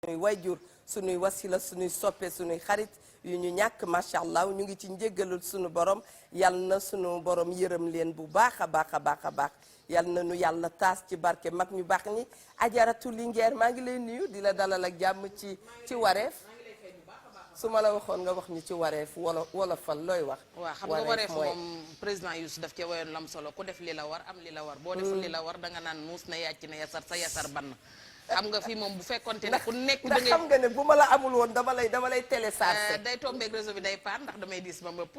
sunuy wayjur sunuy wasila sunuy soppe sunuy xarit yu ñu ñàkk macha allah ñu ngi ci njéggalul sunu borom yal na sunu borom yërëm leen bu baax a baax a baax a baax yal na nu yàlla taas ci barke mag ñu baax ñi. Ajaratu Linguère maa ngi lay nuyu di la dalal ak jàmm ci wareef su ma la waxoon nga wax ñu ci wareef wolofal looy wax. waaw xam nga wareef moom président Youssou daf cee woyoon lam solo ku def li la war am li la war. boo deful li la war danga naan nuus na yàcc na yasar sa yasar ban. xam nga fii moom bu fekkonte ne ku nekk da ngay ndax xam nga ne bu ma la amul woon dama lay télécharger. day tombeeg réseau bi day paan ndax damay diis ba mëpp.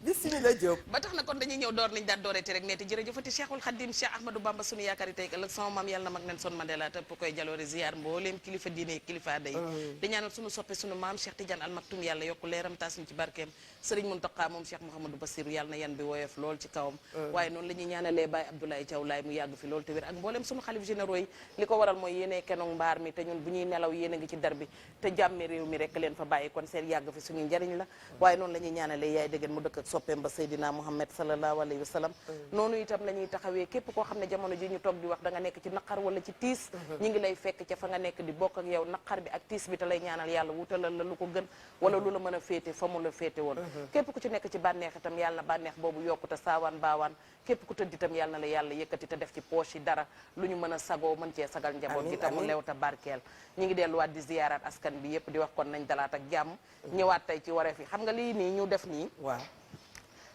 bismillah Diop. ba tax na kon dañuy ñëw door niñ daan dooreeti rek neeti jërëjëfati Cheikhul Khadim Cheikh Ahmadou Bamba sunu yaakaar yi tey ëllëg sama maam yàlla na mag nen son Mandela te koy jaloore ziar mbooleem kilifa diine kilifa day di ñaanal sunu soppe sunu maam Cheikh Tidiane Al Maktoum yàlla yokku leeram taas ñu ci barkeem Serigne Mountakha moom Cheikh Mouhamadou Bassirou yàlla na yan bi woyof lool ci kawam waaye noonu la ñuy ñaanalee Baye Abdoulaye Thiaw Laye mu yàgg fi lool te wér ak mbooleem sunu xalif généraux yi li ko waral mooy yéene kenong mbaar mi te ñun bu ñuy nelaw yéen a ngi ci dar bi te jàmmi réew mi rek leen fa bàyyi kon seen yàgg fi suñu njariñ la waaye noonu la ñuy ñaanalee yaay dëggeen mu dëkk ak soppeem ba Seydina Muhammad sallallahu alayhi wa sallam noonu itam la ñuy taxawee képp koo xam ne jamono ji ñu toog di wax da nga nekk ci naqar wala ci tiis ñi ngi lay fekk ca fa nga nekk di bokk ak yow naqar bi ak tiis bi te lay ñaanal yàlla wutalal la lu ko gën wala lu la mën a féete fa mu la féete woon képp ku ci nekk ci bànneex itam yàlla na bànneex boobu yokku te saawaan baawaan képp ku tëdd itam yàlla na la yàlla yëkkati te def ci poche yi dara lu ñu mën a sagoo mën cee sagal njaboot gi tamu leew te barkeel ñi ngi delluwaat di ziyaaraat askan bi yépp di wax kon nañ dalaat ak jàmm ñëwaat tey ci wareef yi xam nga lii nii ñu def nii waaw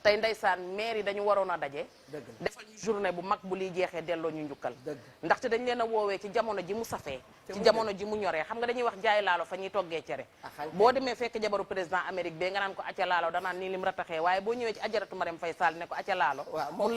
tey ndeysaan maire yi dañu waroon a daje defal ñu journée bu mag bu liy jeexee delloo ñu njukkal ndaxte dañ leen a woowee ci jamono ji mu safee ci jamono ji mu ñoree xam nga dañuy wax jaay laalo fa ñuy toggee cere boo demee fekk jabaru président Amérique bee nga naan ko acca laalo danaan nii lim rataxee waaye boo ñëwee ci ajaratu Marème Faye Sall ne ko acca laalo mu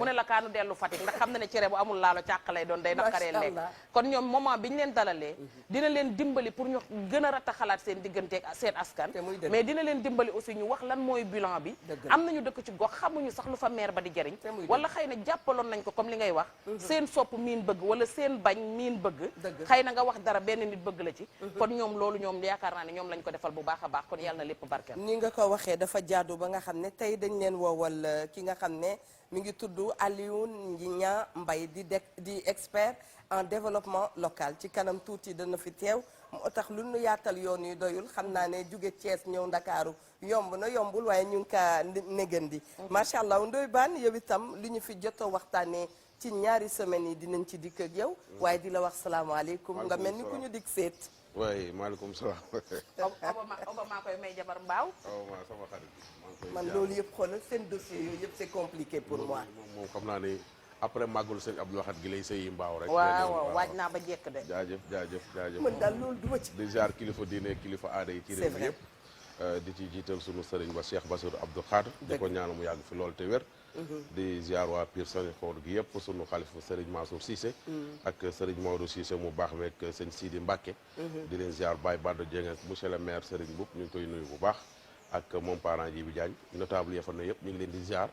ne la kaanu dellu Fatick ndax xam na ne cere bu amul laalo càq lay doon day naqaree lekk kon ñoom moment bi ñu leen dalalee dina leen dimbali pour ñu gën a rataxalaat seen digganteeg seen askan mais dina leen dimbali aussi ñu wax lan mooy bilan bi am nañu dëkk ci gox xamuñu sax lu fa maire ba di jariñ wala xëy na jàppaloon nañ ko comme li ngay wax seen sopp miin bëgg wala seen bañ miin bëgg xëy na nga wax dara benn nit bëgg la ci kon ñoom loolu ñoom yaakaar naa ne ñoom lañ ko defal bu baax a baax kon yàlla na lépp barkeel ni nga ko waxee dafa jaadu ba nga xam ne tey dañ leen woowal ki nga xam ne mi ngi tudd Alioune Niang Mbaye di expert en développement local ci kanam tuuti dana fi teew moo tax lu nu yaatal yoon yu doyul xam naa ne jóge Thiès ñëw Ndakaaru yomb na yombul waaye ñu ngi kaa négandi macha allah Ndoye Bane yow itam li ñu fi jotoo waxtaanee ci ñaari semaines yi dinañ ci dikk ak yow waaye di la wax salaamaaleykum nga mel ni ku ñu dikk seet waaye maaleykum salaam Obama koy may jabar mbaaw Obama sama xarit man loolu yëpp xoolal seen dossier yooyu yëpp c'est compliqué pour moi moom xam naa ni après màggul sëñ Abdou Lahad gi lay sëyi mbaaw rek waaw waaj naa ba jekk de jaajëf man daal loolu duma ci di ziar kilifa diine kilifa aada yi ci réew mi yëpp di ci jiital sunu sëriñ ba Cheikh Bassirou Abdou Khadre di ko ñaanu mu yàgg fi loolu te wér di ziar waa Pire Sankhor gi yëpp sunu xalifa sëriñ Mansour Cissé ak sëriñ Maodo Cissé mu baax meek sëñ Sidi Mbacke di leen ziar Baye Bado Dieng ak monsieur le maire sëriñ Mboup ñu ngi koy nuyu bu baax ak moom parent ji bi Diagne notable ya fa ne yëpp ñu ngi leen di ziar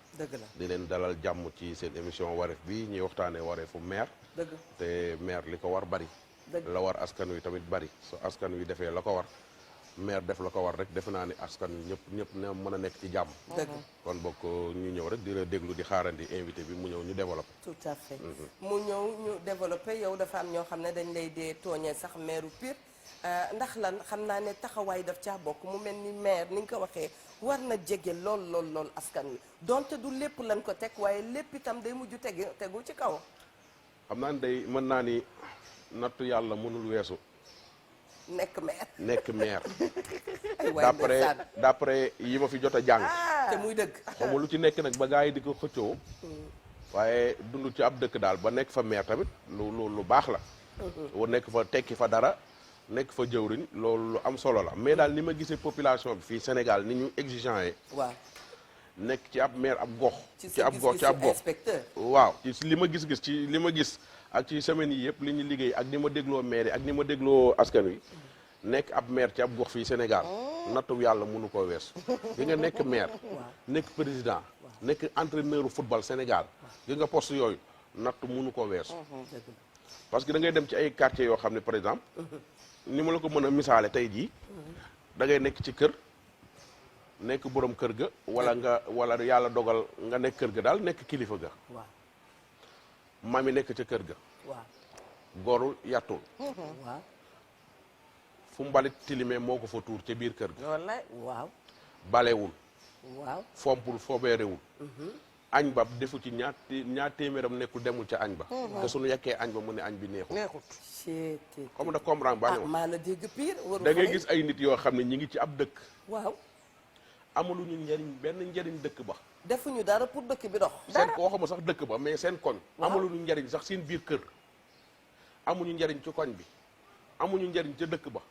di leen dalal jàmm ci seen émission wareef bi ñuy waxtaanee wareefu maire te maire li ko war bari la war askan wi tamit bari so askan wi defee la ko war maire def la ko war rek defe naa ni askan wi ñëpp ne mën a nekk ci jàmm kon bokk ñu ñëw rek di la déglu di xaarandi invité bi mu ñëw ñu développé tout à fait mu ñëw ñu développé yow dafa am ñoo xam ne dañ lay dee tooñee sax maire Pire ndax lan xam naa ne taxawaay daf caa bokk mu mel ni maire ni nga ko waxee war na jege lool askan wi donte du lépp lan ko teg waaye lépp itam day mujj tegu ci kaw xam naa ni day mën naa ni nattu yàlla mënul weesu nekk maire d'après yi ma fi jot a jàng te muy dëgg xawma lu ci nekk nag ba gars yi di ko xëccoo waaye dund ci ab dëkk daal ba nekk fa maire tamit lu baax la nekk fa tekki fa dara nekk fa jëwriñ loolu lu am solo la mais daal ni ma gisee population bi fii Sénégal ni ñu exigeant yi waaw nekk ci ab maire ab gox ci ab gox waaw ci li ma gis ak ci semaines yi yëpp li ñu liggéey ak ni ma dégloo maire yi ak ni ma dégloo askan wi nekk ab maire ci ab gox fii Sénégal nattu yàlla mënu koo weesu gi nga nekk maire nekk président nekk entraîneur football Sénégal gi nga poste yooyu nattu mënu koo weesu parce que da ngay dem ci ay quartiers yoo xam ne par exemple ni ma la ko mën a misaale tey jii da ngay nekk ci kër nekk borom kër ga wala yàlla dogal nga nekk kër ga daal nekk kilifa ga mami nekk ca kër ga gorul yàttul waaw fu mbalit tilimee moo ko fa tuur ca biir kër gi wallaay waaw balewul waaw fompul fobeerewul añ ba defu ci ñaar téeméeram nekkul demul ca añ ba te suñu yekkee añ ba mu ne añ bi neexut comme da comprendre ba ne maa la dégg pire waru da ngay gis ay nit yoo xam ne ñi ngi ci ab dëkk waaw amuluñu njariñ benn njariñ dëkk ba defuñu dara pour dëkk bi dox seen ko waxuma sax dëkk ba mais seen koñ amuluñu njariñ sax seen biir kër amuñu njariñ ci koñ bi amuñu njariñ ca dëkk ba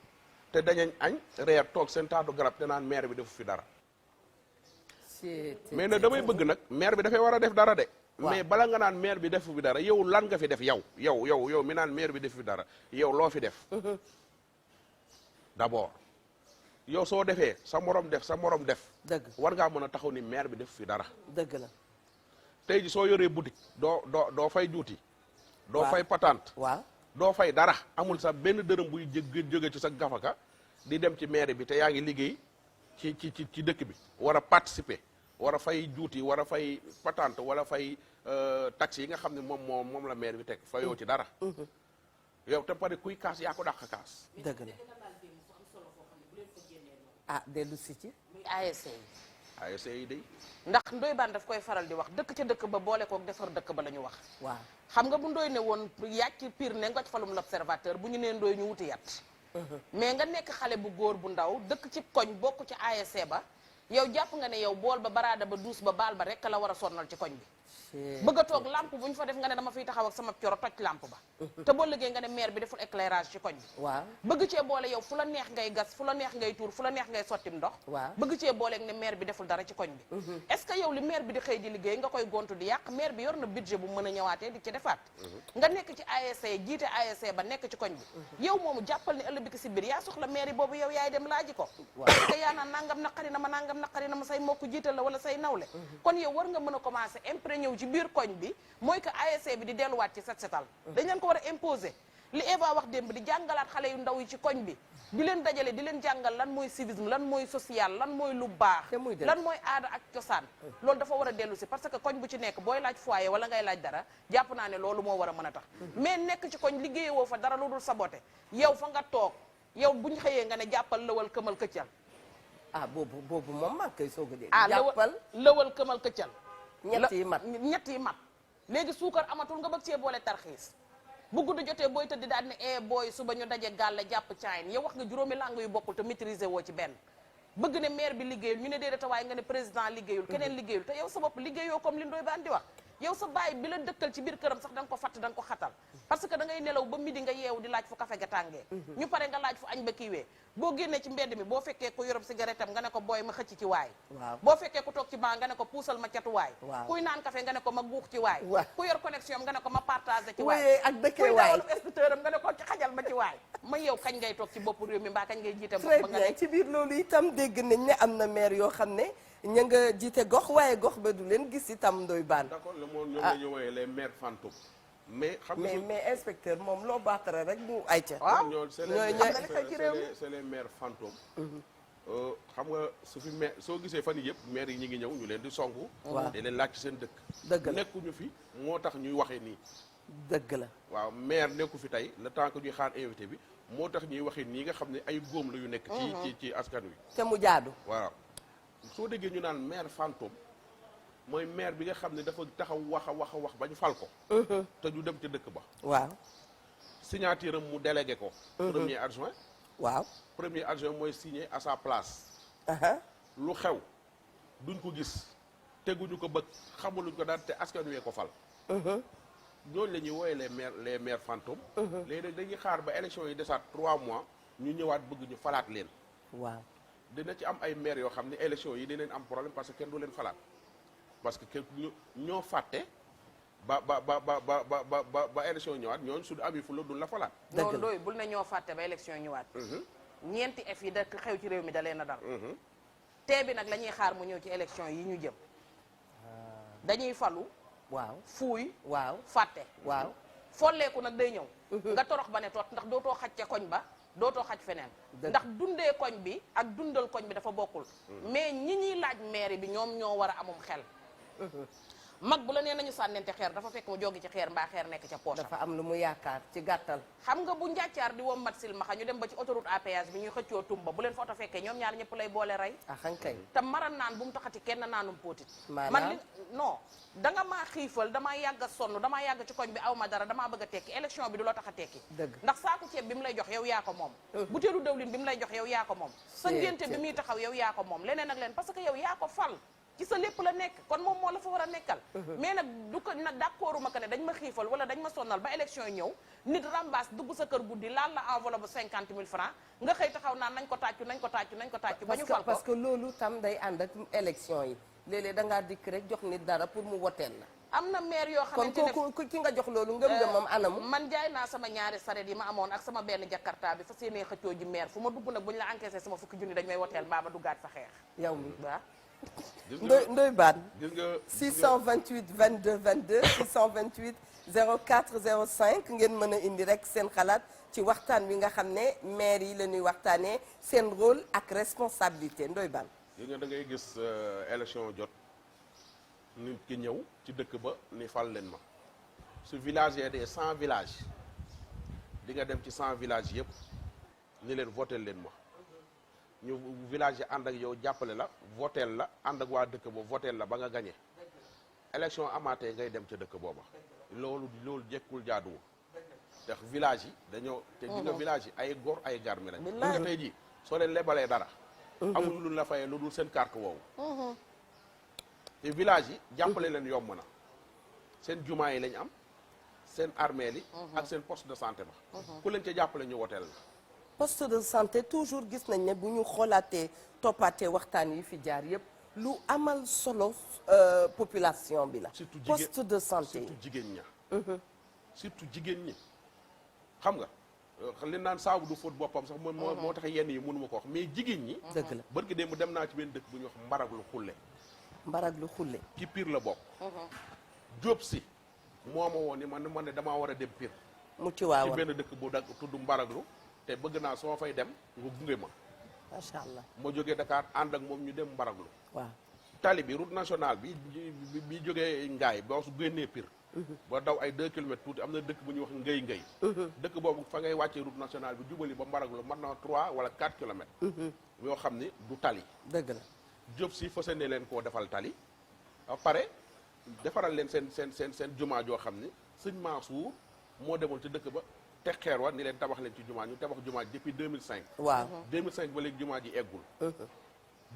te dañañ añ reer toog seen taatu garab te naan maire bi defu fi dara mais nag damay bëgg nag maire bi dafay war a def dara de mais bala nga naan maire bi defu fi dara yow lan nga fi def yow mi naan maire bi defu fi dara yow loo fi def d'abord yow soo defee sa morom def dëgg war ngaa mën a taxaw ni maire bi def fi dara dëgg la tey ji soo yoree boutique doo fay juuti doo fay patente waaw doo fay dara amul sax benn dërëm buy jóge ci sa gafaka di dem ci maire bi te yaa ngi liggéey ci dëkk bi war a participer war a fay juuti war a fay patente wala fay taxe yi nga xam ne moom la maire bi teg fayoo ci dara yow te pare kuy kaas yaa ko dàq kaas dëgg la ah dellu si ci muy ASC yi ASC yi day ndax Ndoye Bane daf koy faral di wax dëkk ca dëkk ba boole kook defar dëkk ba la ñu wax waaw xam nga bu Ndoye ne woon yàcc pire ne ngoj falum l'observateur bu ñu nee Ndoye ñu wuti yat mais nga nekk xale bu góor bu ndaw dëkk ci koñ bokk ci ASC ba yow jàpp nga ne yow bool ba baraada ba duus ba baal ba rek la war a sonnal ci koñ bi bëgg a toog lampe bu ñu fa def nga ne dama fiy taxaw ak sama coro toj lampe ba te boo liggéey nga ne maire bi deful éclairage ci koñ bi waaw bëgg cee boole yow fu la neex ngay gas fu la neex ngay tuur fu la neex ngay sottim ndox waaw bëgg cee booleeg ne maire bi deful dara ci koñ bi est-ce que yow li maire bi di xëy di liggéey nga koy gontu di yàq maire bi yor na budget bu mën a ñëwaatee di ci defaat nga nekk ci ASC jiite ASC ba nekk ci koñ bi yow moomu jàppal ni ëllëg bi si biir yaa soxla maire yi boobu yow yaay dem laaji ko parce que yaa naan nangam naqari na ma say mbokk jiital la wala say nawle kon yow war nga mën a commencer imprégné wu ci biir koñ bi mooy que ASC bi di delluwaat ci set setal dañ leen ko war a imposer li Eva wax démb di jàngalaat xale yu ndaw yi ci koñ bi di leen dajale di leen jàngal lan mooy civisme lan mooy social lan mooy lu baax lan mooy aada ak cosaan loolu dafa war a dellu si parce que koñ bu ci nekk booy laaj foyer wala ngay laaj dara jàpp naa ne loolu moo war a mën a tax mais nekk ci koñ liggéeyewoo fa dara lu dul saboté yow fa nga toog yow buñ xëyee nga ne jàppal lëwal këmal këccal ah boobu moom maa koy soog a dégg jàppal lëwal këmal këccal ñett yi mat léegi suukar amatul nga bëgg cee boole tarxiis bu guddi jotee booy tëdd daal ne booy suba ñu daje gàlle jàpp caayin yow wax nga juróomi langue yu bokkul te maîtriser woo ci benn bëgg ne maire bi liggéeyul ñu ne déedéet waaye nga ne président liggéeyul keneen liggéeyul te yow sa bopp liggéeyoo comme li Ndoye Bane di wax yow sa baay bi la dëkkal ci biir këram sax da nga ko fatt da nga ko xatal parce que da ngay nelaw ba midi nga yeewu di laaj fu café ga tàngee ñu pare nga laaj fu añ ba kiiwee boo génnee ci mbedd mi boo fekkee ku yorob cigarette am nga ne ko booy ma xëcc ci waay boo fekkee ku toog ci banc nga ne ko puusal ma catu waay kuy naan café nga ne ko ma guux ci waay ku yor connexion am nga ne ko ma partagé ci waay ak dëkkee kuy waay dawalu scooter am nga ne ko ci xajal ma ci waay ma yow kañ ngay toog ci bopp réew mi mbaa kañ ngay jiite très ba nga bien ci biir loolu itam dégg nañ ne am na maire yoo xam ne ña nga jiite gox waaye gox ba du leen gis itam Ndoye Bane d'accord le moom ñoom la ñu woowee les maires fantômes mais xam nga mais inspecteur moom loo baatare rek mu ayca ñoo c'est les maires fantômes xam nga su fi maire soo gisee fan yii yëpp maire yi ñi ngi ñëw ñu leen di songu di leen laaj ci seen dëkk dëgg la nekkuñu fi moo tax ñuy waxee nii dëgg la waaw maire nekku fi tey le temps que ñuy xaar invité bi moo tax ñuy waxee nii nga xam ne ay góom la yu nekk ci askan wi te mu jaadu waaw soo déggee ñu naan maire fantôme mooy maire bi nga xam ne dafa taxaw wax a wax ba ñu fal ko te du dem ca dëkk ba waaw signature am mu délégué ko premier adjoint waaw premier adjoint mooy signé à sa place lu xew duñ ko gis teguñu ko bët xamuluñ ko daan te askan wee ko fal ñooñu la ñuy wooye les maires fantômes léegi nag dañuy xaar ba élection yi desaat 3 mois ñu ñëwaat bëgg ñu falaat leen waaw dina ci am ay maires yoo xam ne élection yi dinañ am problème parce que kenn du leen falaat parce que kenn ñoo fàtte ba élection ñëwaat ñooñu su amee fu la duñ la falaat non Ndoye bul ne ñoo fàtte ba élection ñëwaat ñeenti F yi da xew ci réew mi da leen a dal tee bi nag la ñuy xaar mu ñëw ci élection yi ñu jëm dañuy falu waaw fuuy waaw fàtte waaw folleeku nag day ñëw nga torox ba ne tot ndax dootoo xaj ca koñ ba dootoo xaj feneen ndax dundee koñ bi ak dundal koñ bi dafa bokkul mais ñi ñuy laaj maire bi ñoom ñoo war a amum xel mag bu la nee nañu sànnente xeer dafa fekk mu jógi ci xeer mbaa xeer nekk ca poche dafa am lu mu yaakaar ci gàttal. xam nga bu njàccaar di wom mat silmaxa ñu dem ba ci autoroute à péage bi ñuy xëccoo tumba bu leen fa oto fekkee ñoom ñaar ñëpp lay boole rey axan kay. te maral naan bu mu taxati kenn naanum póotit Maanaam? man li non danga maa xiifal damaa yàgg a sonn damaa yàgg ci koñ bi aw ma dara damaa bëgg a tekki élection bi du la tax a tekki Dëgg. ndax saaku ceeb bi mu lay jox yow yaa ko moom butéelu dawlin bi mu lay jox yow yaa ko moom sa ngénte bi muy taxaw yow yaa ko moom leneen ak leen parce que yow yaa ko fal ci sa lépp la nekk kon moom moo la fa war a nekkal mais nag du ko nag d'accord ma que ne dañ ma xiifal wala dañ ma sonnal ba élection yi ñëw nit rambaas dugg sa kër guddi laal la enveloppe 50 000 francs nga xëy taxaw naan nañ ko tàccu nañ ko tàccu nañ ko tàccu ba ñu fal ko parce que loolu tam day ànd ak élection yi léeg-léeg da ngaa dikk rek jox nit dara pour mu woteel la. am na maire yoo kon xamante ne kooku ki nga jox loolu ngëm-ngëmam anamu. man jaay naa sama ñaari saret yi ma amoon ak sama benn jakarta bi fa seenee xëccoo ji maire fu ma dugg nag bu ñu la encaissé sama fukki junni dañ may woteel mbaa ma duggaat fa xeex yow mi waaw Ndoye Bane. gis nga 628 22 22 628 04 05 ngeen mën a indi rek seen xalaat ci waxtaan wi nga xam ne maire yi la ñuy waxtaanee seen rôle ak responsabilité Ndoye Bane. gis nga da ngay gis élection jot nit ki ñëw ci dëkk ba ni fal leen ma su village yi des 100 villages di nga dem ci 100 villages yëpp ni leen votel leen ma ñu village yi ànd ak yow jàppale la votel la ànd ak waa dëkk ba votel la ba nga gañe élection amaatee ngay dem ca dëkk booba loolu jekkul jaaduwul te village yi dañoo te di nga village yi ay góor ay garmi lañ di nga tey ji soo leen lebalee dara amul lu la fayee lu dul seen carte woowu te village yi jàppale leen yomb na seen jumaa yi lañ am seen armeel yi ak seen poste de santé ba ku leen ca jàppale ñu woteel la poste de santé toujours gis nañ ne bu ñu xoolaatee toppaatee waxtaan yi fi jaar yépp lu amal solo population bi la. surtout jigéen poste de santé surtout jigéen ña surtout jigéen ñi xam nga li naan saabu du fóot boppam sax moo tax yenn yi mënuma ko wax mais jigéen ñi dëgg la barki démb dem naa ci benn dëkk bu ñuy wax mbarag lu xulle mbarag lu xulle ci Pire la bokk Jóob si moo ma woon ni man ne damaa war a dem Pire mu ci ci waawoon benn dëkk bu dag tudd mbaraglu te bëgg naa soo fay dem nga gunge ma macha allah ma jógee Dakar ànd ak moom ñu dem mbaraglu waaw tali bi route nationale bi jógee Ngaay boo su génnee Pire ba daw ay 2 kilomètres tuuti am na dëkk bu ñuy wax ngay dëkk boobu fa ngay wàccee route nationale bi jubali ba mbaraglu mën na 3 wala 4 kilomètres yoo xam ni du tali dëgg la Jóob si fas yéene leen koo defal tali ba pare defaral leen seen jumaa joo xam ni sëñ Mansour moo demoon ci dëkk ba teg xeer wa ni leen tabax leen ci jumaa ñu tabax jumaa ji depuis 2005 waaw 2005 ba léegi jumaa ji eggul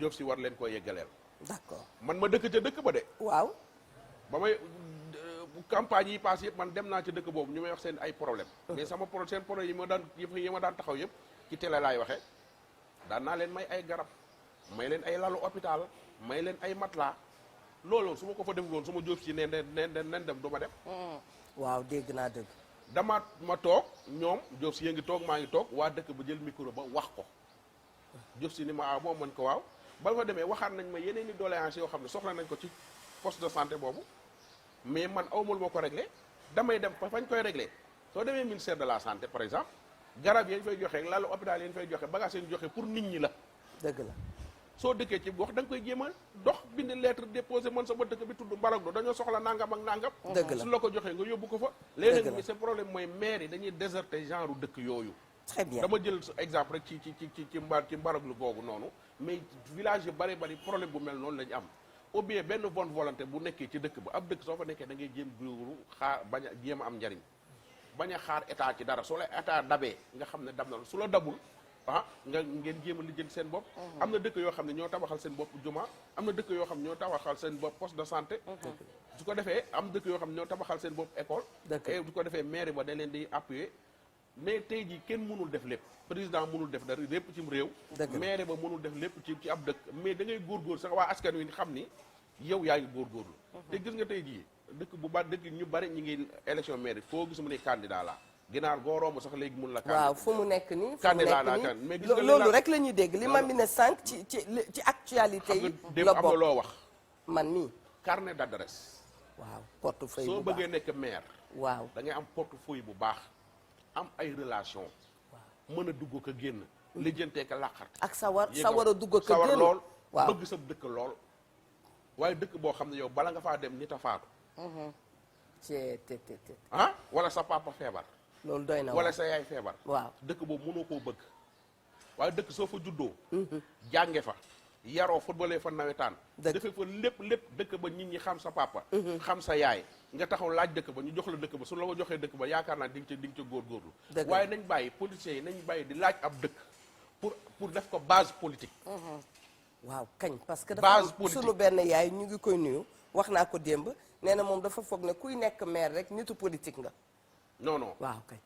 Jóob si war leen koo yeggaleel d'accord man ma dëkk ca dëkk ba de waaw ba may campagne yi passé yëpp man dem naa ci dëkk boobu ñu may wax seen ay problème mais sama seen problème yi ma daan taxaw yëpp ci télé laay waxee daan naa leen may ay garab may leen ay lalu hôpital may leen ay matelas loolu su ma ko fa def woon su ma Jóob si nen dem du ma dem waaw dégg naa dëgg ma toog ñoom Jóob si ngi toog maa ngi toog waa dëkk ba jël micro ba wax ko Jóob si ni ma moom man ko waaw ba fa demee waxaat nañ ma yeneen i doléances yoo xam ne soxla nañ ko ci poste de santé boobu mais man awmul ma ko réglé damay dem fa fañ koy réglé soo demee ministère de la santé par exemple garab yañ fay joxe lalu hôpital yañ fay joxe bagage yañ joxe pour nit ñi la dëgg la soo dëkkee ci wax da nga koy jéem a dox bind lettre déposé man sama dëkk bi tudd Mbaraglo dañoo soxla nangam ak nangam dëgg la su la ko joxee nga yóbbu ko fa dëgg léegi la nag seen problème mooy maire yi dañuy déserté genre dëkk yooyu très bien dama jël exemple rek ci Mbaraglo googu noonu mais village yu bari problème bu mel noonu la ñu am ou bien benn bonne volonté bu nekkee ci dëkk ba ab dëkk soo fa nekkee da ngay jéem góoru xaar bañ a jéem a am njariñ bañ a xaar état ci dara su la état dabee nga xam ne dab na la su la dabul ngeen jéem a lijjanti seen bopp am na dëkk yoo xam ne ñoo tabaxal seen bopp juma am na dëkk yoo xam ne ñoo tabaxal seen bopp poste de santé su ko defee am dëkk yoo xam ne ñoo tabaxal seen bopp école et su ko defee maire ba da leen di appuyer mais tey jii kenn mënul def lépp président mënul def dara lépp ci réew maire ba mënul def lépp ci ab dëkk mais da ngay góorgóor sax waa askan wi xam ni yow yaa ngi góorgóorlu te gis nga tey jii dëkk bu baax dëkk ñu bari ñu ngi élection maire foo gis mu ne candidat la ginaar goo romb sax léegi mun la waaw fu mu nekk nii candidat la mais gis nga loolu rek la ñuy dégg li ma mi ne sànq ci actualité yi la bokk am na loo wax man nii carnet d'adresse waaw portefeuille soo bëggee nekk maire waaw da ngay am portefeuille bu baax am ay relation mën a dugg ko génn lijjantee ka làqat ak sawar a dugg ko génn lool waaw bëgg sa dëkk lool waaye dëkk boo xam ne yow bala nga faa dem nit a faatu ah wala sa papa feebar loolu doy na wala sa yaay feebar waaw dëkk boobu mënoo koo bëgg waaye dëkk soo fa juddoo jànge fa yaroo footballee fa nawetaan defee fa lépp dëkk ba nit ñi xam sa papa xam sa yaay nga taxaw laaj dëkk ba ñu jox la dëkk ba su la ko joxee dëkk ba yaakaar naa di nga ca góorgóorlu waaye nañ bàyyi politiciens yi nañ bàyyi di laaj ab dëkk pour def ko base politique waaw kañ parce que base dafa politique sunu benn yaay ñu ngi koy nuyu wax naa ko démb nee na moom dafa foog ne kuy nekk maire rek nitu politique nga non waaw kañ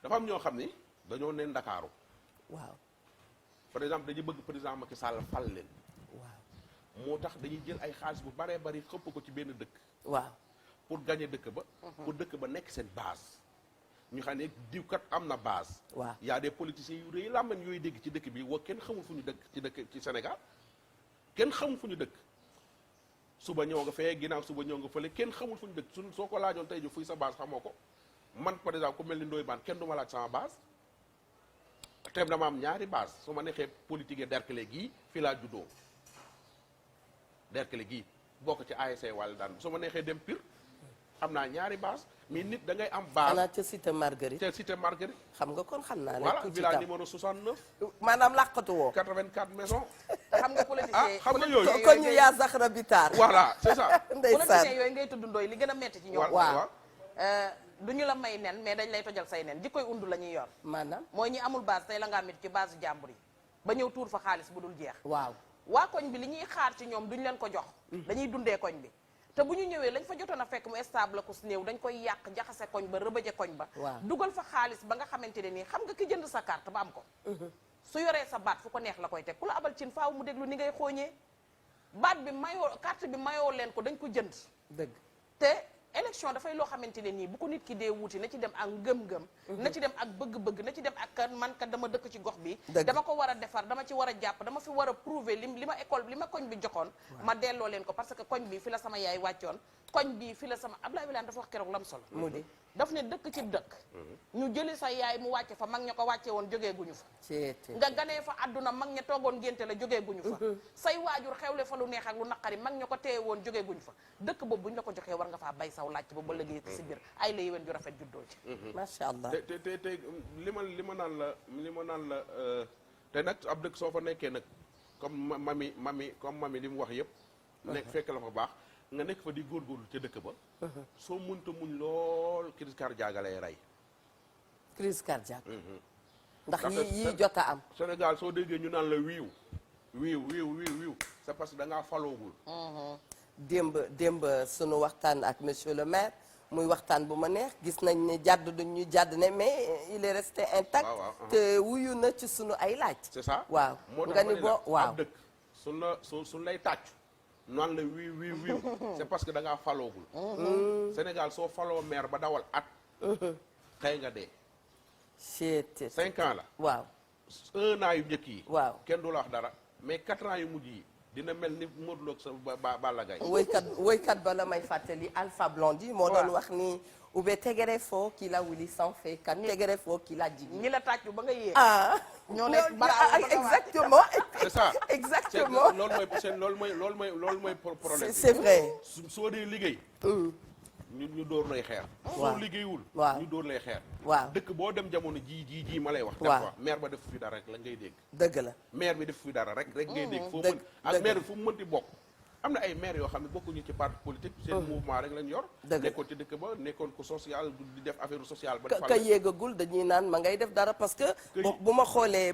dafa am ñoo xam ni dañoo ne Ndakaaru waaw par exemple dañuy bëgg président Macky Sall fal leen waaw moo tax dañuy jël ay xaalis bu baree bari xëpp ko ci benn dëkk waaw pour gagner dëkk ba pour dëkk ba nekk seen base ñu xam ne diwkat am na base waaw y a des politiciens yu rëy làmmen yooyu dégg ci dëkk bi wa kenn xamul fu ñu dëkk ci Sénégal kenn xamul fu ñu dëkk suba ñëw nga fee ginnaaw suba ñëw nga fële kenn xamul fu ñu dëkk soo ko laajoon tey ji fuy sa base xamoo ko man par exemple ku mel ni Ndoye Bane kenn du ma laaj sama base te dama am ñaari base su ma neexee politique Derklé gii fii laa juddoo Derklé gii bokk ci ASC wàll daan su ma neexee dem Pire xam naa ñaari base mais nit da ngay am base xanaa ca cité Marguerite te cité Marguerite xam nga kon xam naa ne voilà ku ci village tam numéro 69 maanaam làqatu woo 84 maisons xam nga politicien xam nga yooyu kon ñu yaa Zahra Bitar voilà c'est ça ndeysaan politicien yooyu ngay tudd ndooy li gën a metti ci ñoom waaw du ñu la may nen mais dañ lay tojal say nen jikkoy undu la ñuy yor maanaam mooy ñi amul base tey la ngaa mit ci base jàmbur yi ba ñëw tuur fa xaalis bu dul jeex waaw waa koñ bi li ñuy xaar ci ñoom duñ leen ko jox dañuy dundee koñ bi te bu ñu ñëwee lañ fa jotoon a fekk mu stable ku néew dañ koy yàq jaxase koñ ba rëbëje koñ ba dugal fa xaalis ba nga xamante ne nii xam nga ki jënd sa carte ba am ko su yoree sa baat fu ko neex la koy teg ku la abal cin faaw mu déglu ni ngay xooñee baat bi mayoo carte bi mayoo leen ko dañ ko jënd dëgg te élection dafay loo xamante ne nii bu ko nit ki dee wuti na ci dem ak ngëm-ngëm na ci dem ak bëgg-bëgg na ci dem ak man kat dama dëkk ci gox bi dama ko war a defar dama ci war a jàpp dama fi war a prouver li ma école li ma koñ bi joxoon ma delloo leen ko parce que koñ bi fi la sama yaay wàccoon koñ bi fi la sama Abdoulaye Wilane dafa wax keroog lam solo mu di daf ne dëkk ci dëkk ñu jëli sa yaay mu wàcce fa mag ña ko wàcce woon jógee guñu fa nga ganee fa àdduna mag ña toogoon ngénte la jógee guñu fa say waajur xewle fa lu neex ak lu naqari mag ña ko téye woon jógee guñu fa dëkk boobu buñ la ko joxee war nga faa bay saw laajte ba ba léegi si biir ay la yéwén ju rafet juddoo ci macha allah te li ma naan la te nag ab dëkk soo fa nekkee nag comme mami li mu wax yëpp nekk fekk la fa baax nga nekk fa di góorgóorlu ca dëkk ba soo mënta muñ lool crise cardiaque lay rey crise cardiaque ndax yi jot a am Sénégal soo déggee ñu naan la wiiw c'est parce que da ngaa faloogul démb sunu waxtaan ak monsieur le maire muy waxtaan bu ma neex gis nañ ne ñu jàdd ne mais il est resté intact te wuyu na ci sunu ay laaj c'est ça waaw moo nga tax ni boo waaw ab dëkk suñ lay tàccu naan la wiiw c'est parce que da ngaa faloogul Sénégal soo faloo maire ba dawal at xëy nga dee 5 ans la waaw 1 an yu njëkk yi waaw kenn du la wax dara mais 4 ans yu mujj yi dina mel ni Modou Lo ak sa Balla Gaye woykat ba la may fàttali Alpha Blondy moo doon wax ni ube tegere foo kii la wuli sans fait kan tegere foo kii la jigi ñi la tàccu ba nga yéex ñoo nekk exactement c'est ça exactement loolu mooy problème c'est vrai soo dee liggéey ñu dóor lay xeer soo liggéeyul ñu dóor lay xeer waaw dëkk boo dem jamono ji ma lay wax des fois maire ba def fi dara rek la ngay dégg dëgg la maire bi def fi dara rek ngay dégg foo mën ak maire bi fu mu mënti bokk am na ay maire yoo xam ne bokkuñu ci parti politique seen mouvement rek lañ yor nekkoon ci dëkk ba nekkoon ko social di def affaire sociale ba ka yéegagul dañuy naan ma ngay def dara parce que bu ma xoolee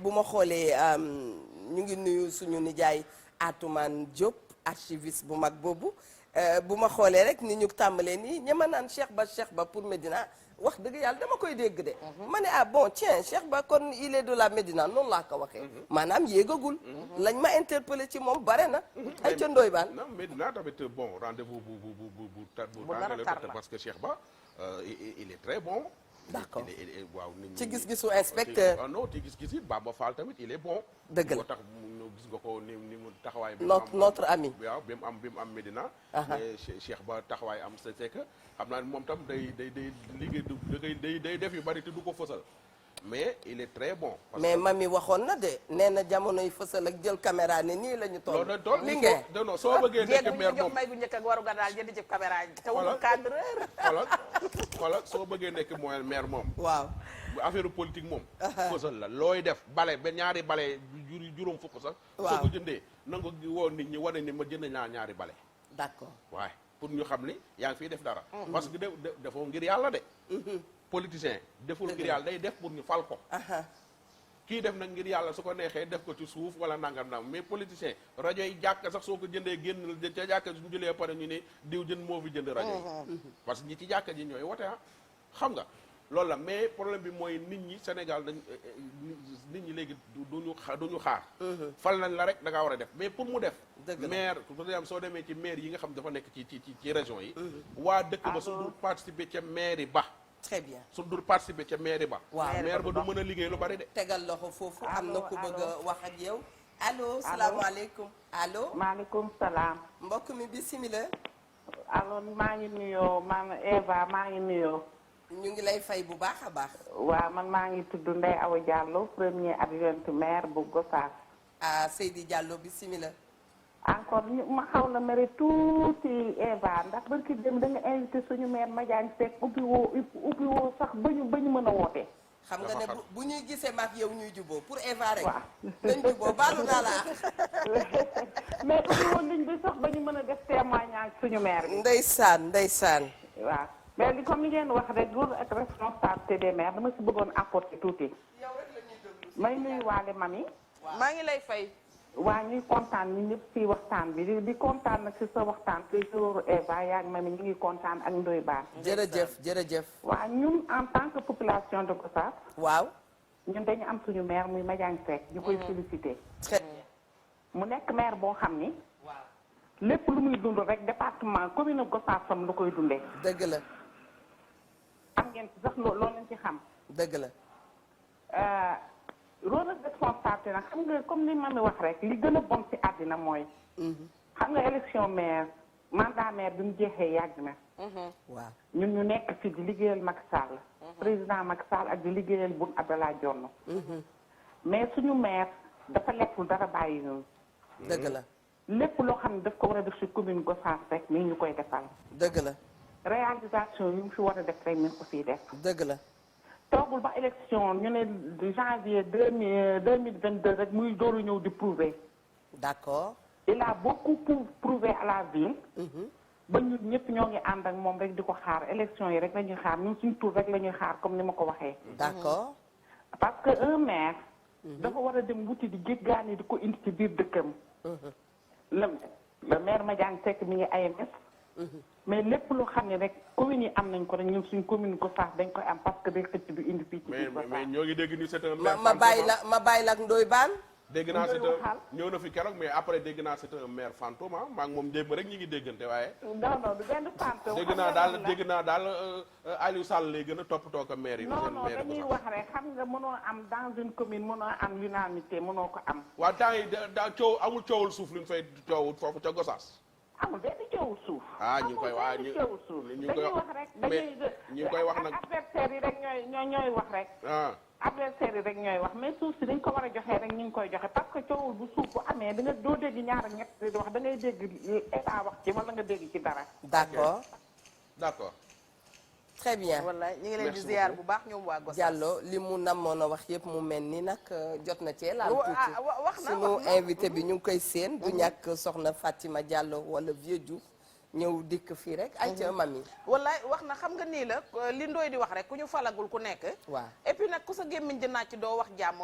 ñu ngi nuyu suñu nijaay Atoumane Diop archiviste bu mag boobu bu ma xoolee rek ni ñu tàmbalee nii ñema naan Cheikh Ba pour Médina wax dëgg yàlla dama koy dégg de ma ne bon tiens Cheikh Ba kon il est de la Médina noonu laa ko waxee maanaam yéegagul lañ ma interpellé ci moom bare na ay ca Ndoye Bane non Médina tamit bon rendez-vous bu tàngale parce que Cheikh Ba il est très bon d'accord waaw ci gis-gisu inspecteur non ci gis-gis it Bamba Fall tamit il est bon dëgg la moo tax gis nga ko ni mu taxawaay notre ami waaw bi mu am Médina mais Cheikh Ba taxawaay am c'est que xam naa ne moom tam day liggéey day def yu bari te du ko fësal mais il est très bon. parce mais que mami waxoon na de nee na jamono yi fësal ak jël caméra ne nii la ñu toll. loolu tool li ngeen non soo bëggee nekk jéeg maire ñu jox moom may gu njëkk ak waru ga daal jënd ci caméra yi te Voilà. wul cadreur xoolal soo bëggee nekk mooy maire moom waaw. bu affaire politique moom fësal la looy def bale ba ñaari bale juróom fukk sax Waaw. soo ko jëndee na nga woo nit ñi wane ni ma jënd naa ñaari bale d'accord. waaye pour ñu xam ni yaa ngi fiy def dara parce que defoo ngir yàlla de politicien deful ngir yàlla day def pour ñu fal ko aha kii def nag ngir yàlla su ko neexee def ko ci suuf wala nangam nangam mais politicien rajo yi jàkk sax soo ko jëndee génn ca jàkka suñu jëlee pare ñu ne diw jënd moo fi jënd rajo yi parce que ñi ci jàkka ji ñooy wote xam nga loolu la mais problème bi mooy nit ñi Sénégal dañ nit ñi léegi duñu xaar fal nañ la rek da ngaa war a def mais pour mu def Dëgg la. maire par exemple soo demee ci maire yi nga xam dafa nekk ci région yi waa dëkk ba su dul participer ca maire ba très bien. su dul participer ca maire ba Waaw. maire ba du mën a liggéey lu bari de tegal loxo foofu am na ku bëgg a wax ak yow. allo Allo. salaamaaleykum. allo maaleykum salaam. mbokk mi bisimilah. alors maa ngi nuyoo man Eva maa ngi nuyoo. ñu ngi lay fay bu baax a baax. waaw man maa ngi tudd Ndeye Awa Diallo premier adjointe maire bu Gossas. ah Seydi Diallo bisimilah. encore ma xaw la mere tuuti Eva ndax barki dem da nga invité suñu maire Madiagne Seck ubbi woo sax ba ñu mën a woote. xam nga ne Dafa bu ñuy gisee maak yow ñuy juboo pour Eva rek. waaw nañ juboo baalu naa la. mais ubbi woon liñ bi sax ba ñu mën a def témoignage suñu maire bi. ndeysaan ndeysaan. waaw mais li comme li ngeen wax rek rôle ak responsabilité des maires dama si bëggoon apporter tuuti. may nuyu waale mami. maa ngi lay fay waa ñuy kontaan ñu ñëpp si waxtaan bi di kontaan nag si sa waxtaan toujours Eva yaa ngi mami ñu ngi kontaan ak Ndoye Bane. jërëjëf jërëjëf. waa ñun en tant que population de Gossas waaw. ñun dañu am suñu maire muy Madiagne Seck ñu koy félicité. très bien. mu nekk maire boo xam ni waaw. lépp lu muy dund rek département commune Gossas sam lu koy dundee. dëgg la am ngeen ci sax loolu lañ ci xam. dëgg la. rôle de responsabilité nag xam nga comme ni mami wax rek li gën a bon ci àddina mooy. xam nga élection maire mandat maire bi mu jeexee yàgg na. waaw. ñun ñu nekk fi di liggéeyal Macky Sall. président Macky Sall ak di liggéeyal Boun Abdallah Dionne. mais suñu maire dafa lekkul dara bàyyi ñun. dëgg la lépp loo xam ne daf ko war a def ci commune Gossas rek mi ngi ñu koy defal. dëgg la réalisation yi mu fi war a def rek mi ngi ko fiy def. dëgg la. toogul ba élection ñu ne janvier 2022 rek muy dooru ñëw di prouver. d'accord. il a beaucoup prouvé à la ville. ba ñun ñëpp ñoo ngi ànd ak moom rek di ko xaar élection yi rek la ñuy xaar ñun suñu tour rek la ñuy xaar comme ni ma ko waxee. d'accord. parce que un maire. dafa war a dem wuti di jéggaani di ko indi ci biir dëkkam. le maire Madiagne Seck mi ngi AMS. mais lépp loo xam ne rek communes yi am nañ ko rek ñun suñ commune Gossas dañ koy am parce que day xëcc du indi fii ci biir Gossas. mais ñoo ngi dégg ni c'est un ma bàyyi la ak Ndoye Bane. dégg naa c'est Ndoye waxal. ñëw na fi keroog mais après dégg naa c'est un maire fantôme ah maa ngi moom démb rek ñi ngi déggante waaye non du benn fànte. dégg naa daal Aliou Sall lay gën a toppatoo ko maire yi non seen maire dañuy Gossas wax rek xam nga mënoo am dans une commune mënoo am l'unanimité mënoo ko am. waa temps yi daa coow amul coowul suuf lu ñu fay coowul foofu ca Gossas amul benn coowu suuf. ah ñu ngi koy waa amul benn coowu suuf. ñu ngi koy dañuy wax rek dañuy. ñu ngi koy wax nag adversaires yi rek ñooy wax rek. ah adversaires yi rek ñooy wax mais suuf si dañ ko war a joxe rek ñu ngi koy joxe parce que coowul bu suuf bu amee da nga doo dégg ñaar ak ñett di wax da ngay dégg état wax ci wala nga dégg ci dara. d'accord. d'accord très bien. wallaay ñu ngi leen di Merci ziar beaucoup. bu baax ñoom waa Gossas Diallo li mu namoon a wax yëpp mu mel ni nag jot na cee laal tuuti. wax na sunu invité bi ñu ngi koy séen du ñàkk soxna Fatima Diallo wala Vieux Diouf ñëw dikk fii rek ay ca mami. wallaay wax na xam nga nii la li Ndoye di wax rek ku ñu falagul ku nekk waaw. et puis nag ku sa gémmiñ di naaj ci doo wax jàmm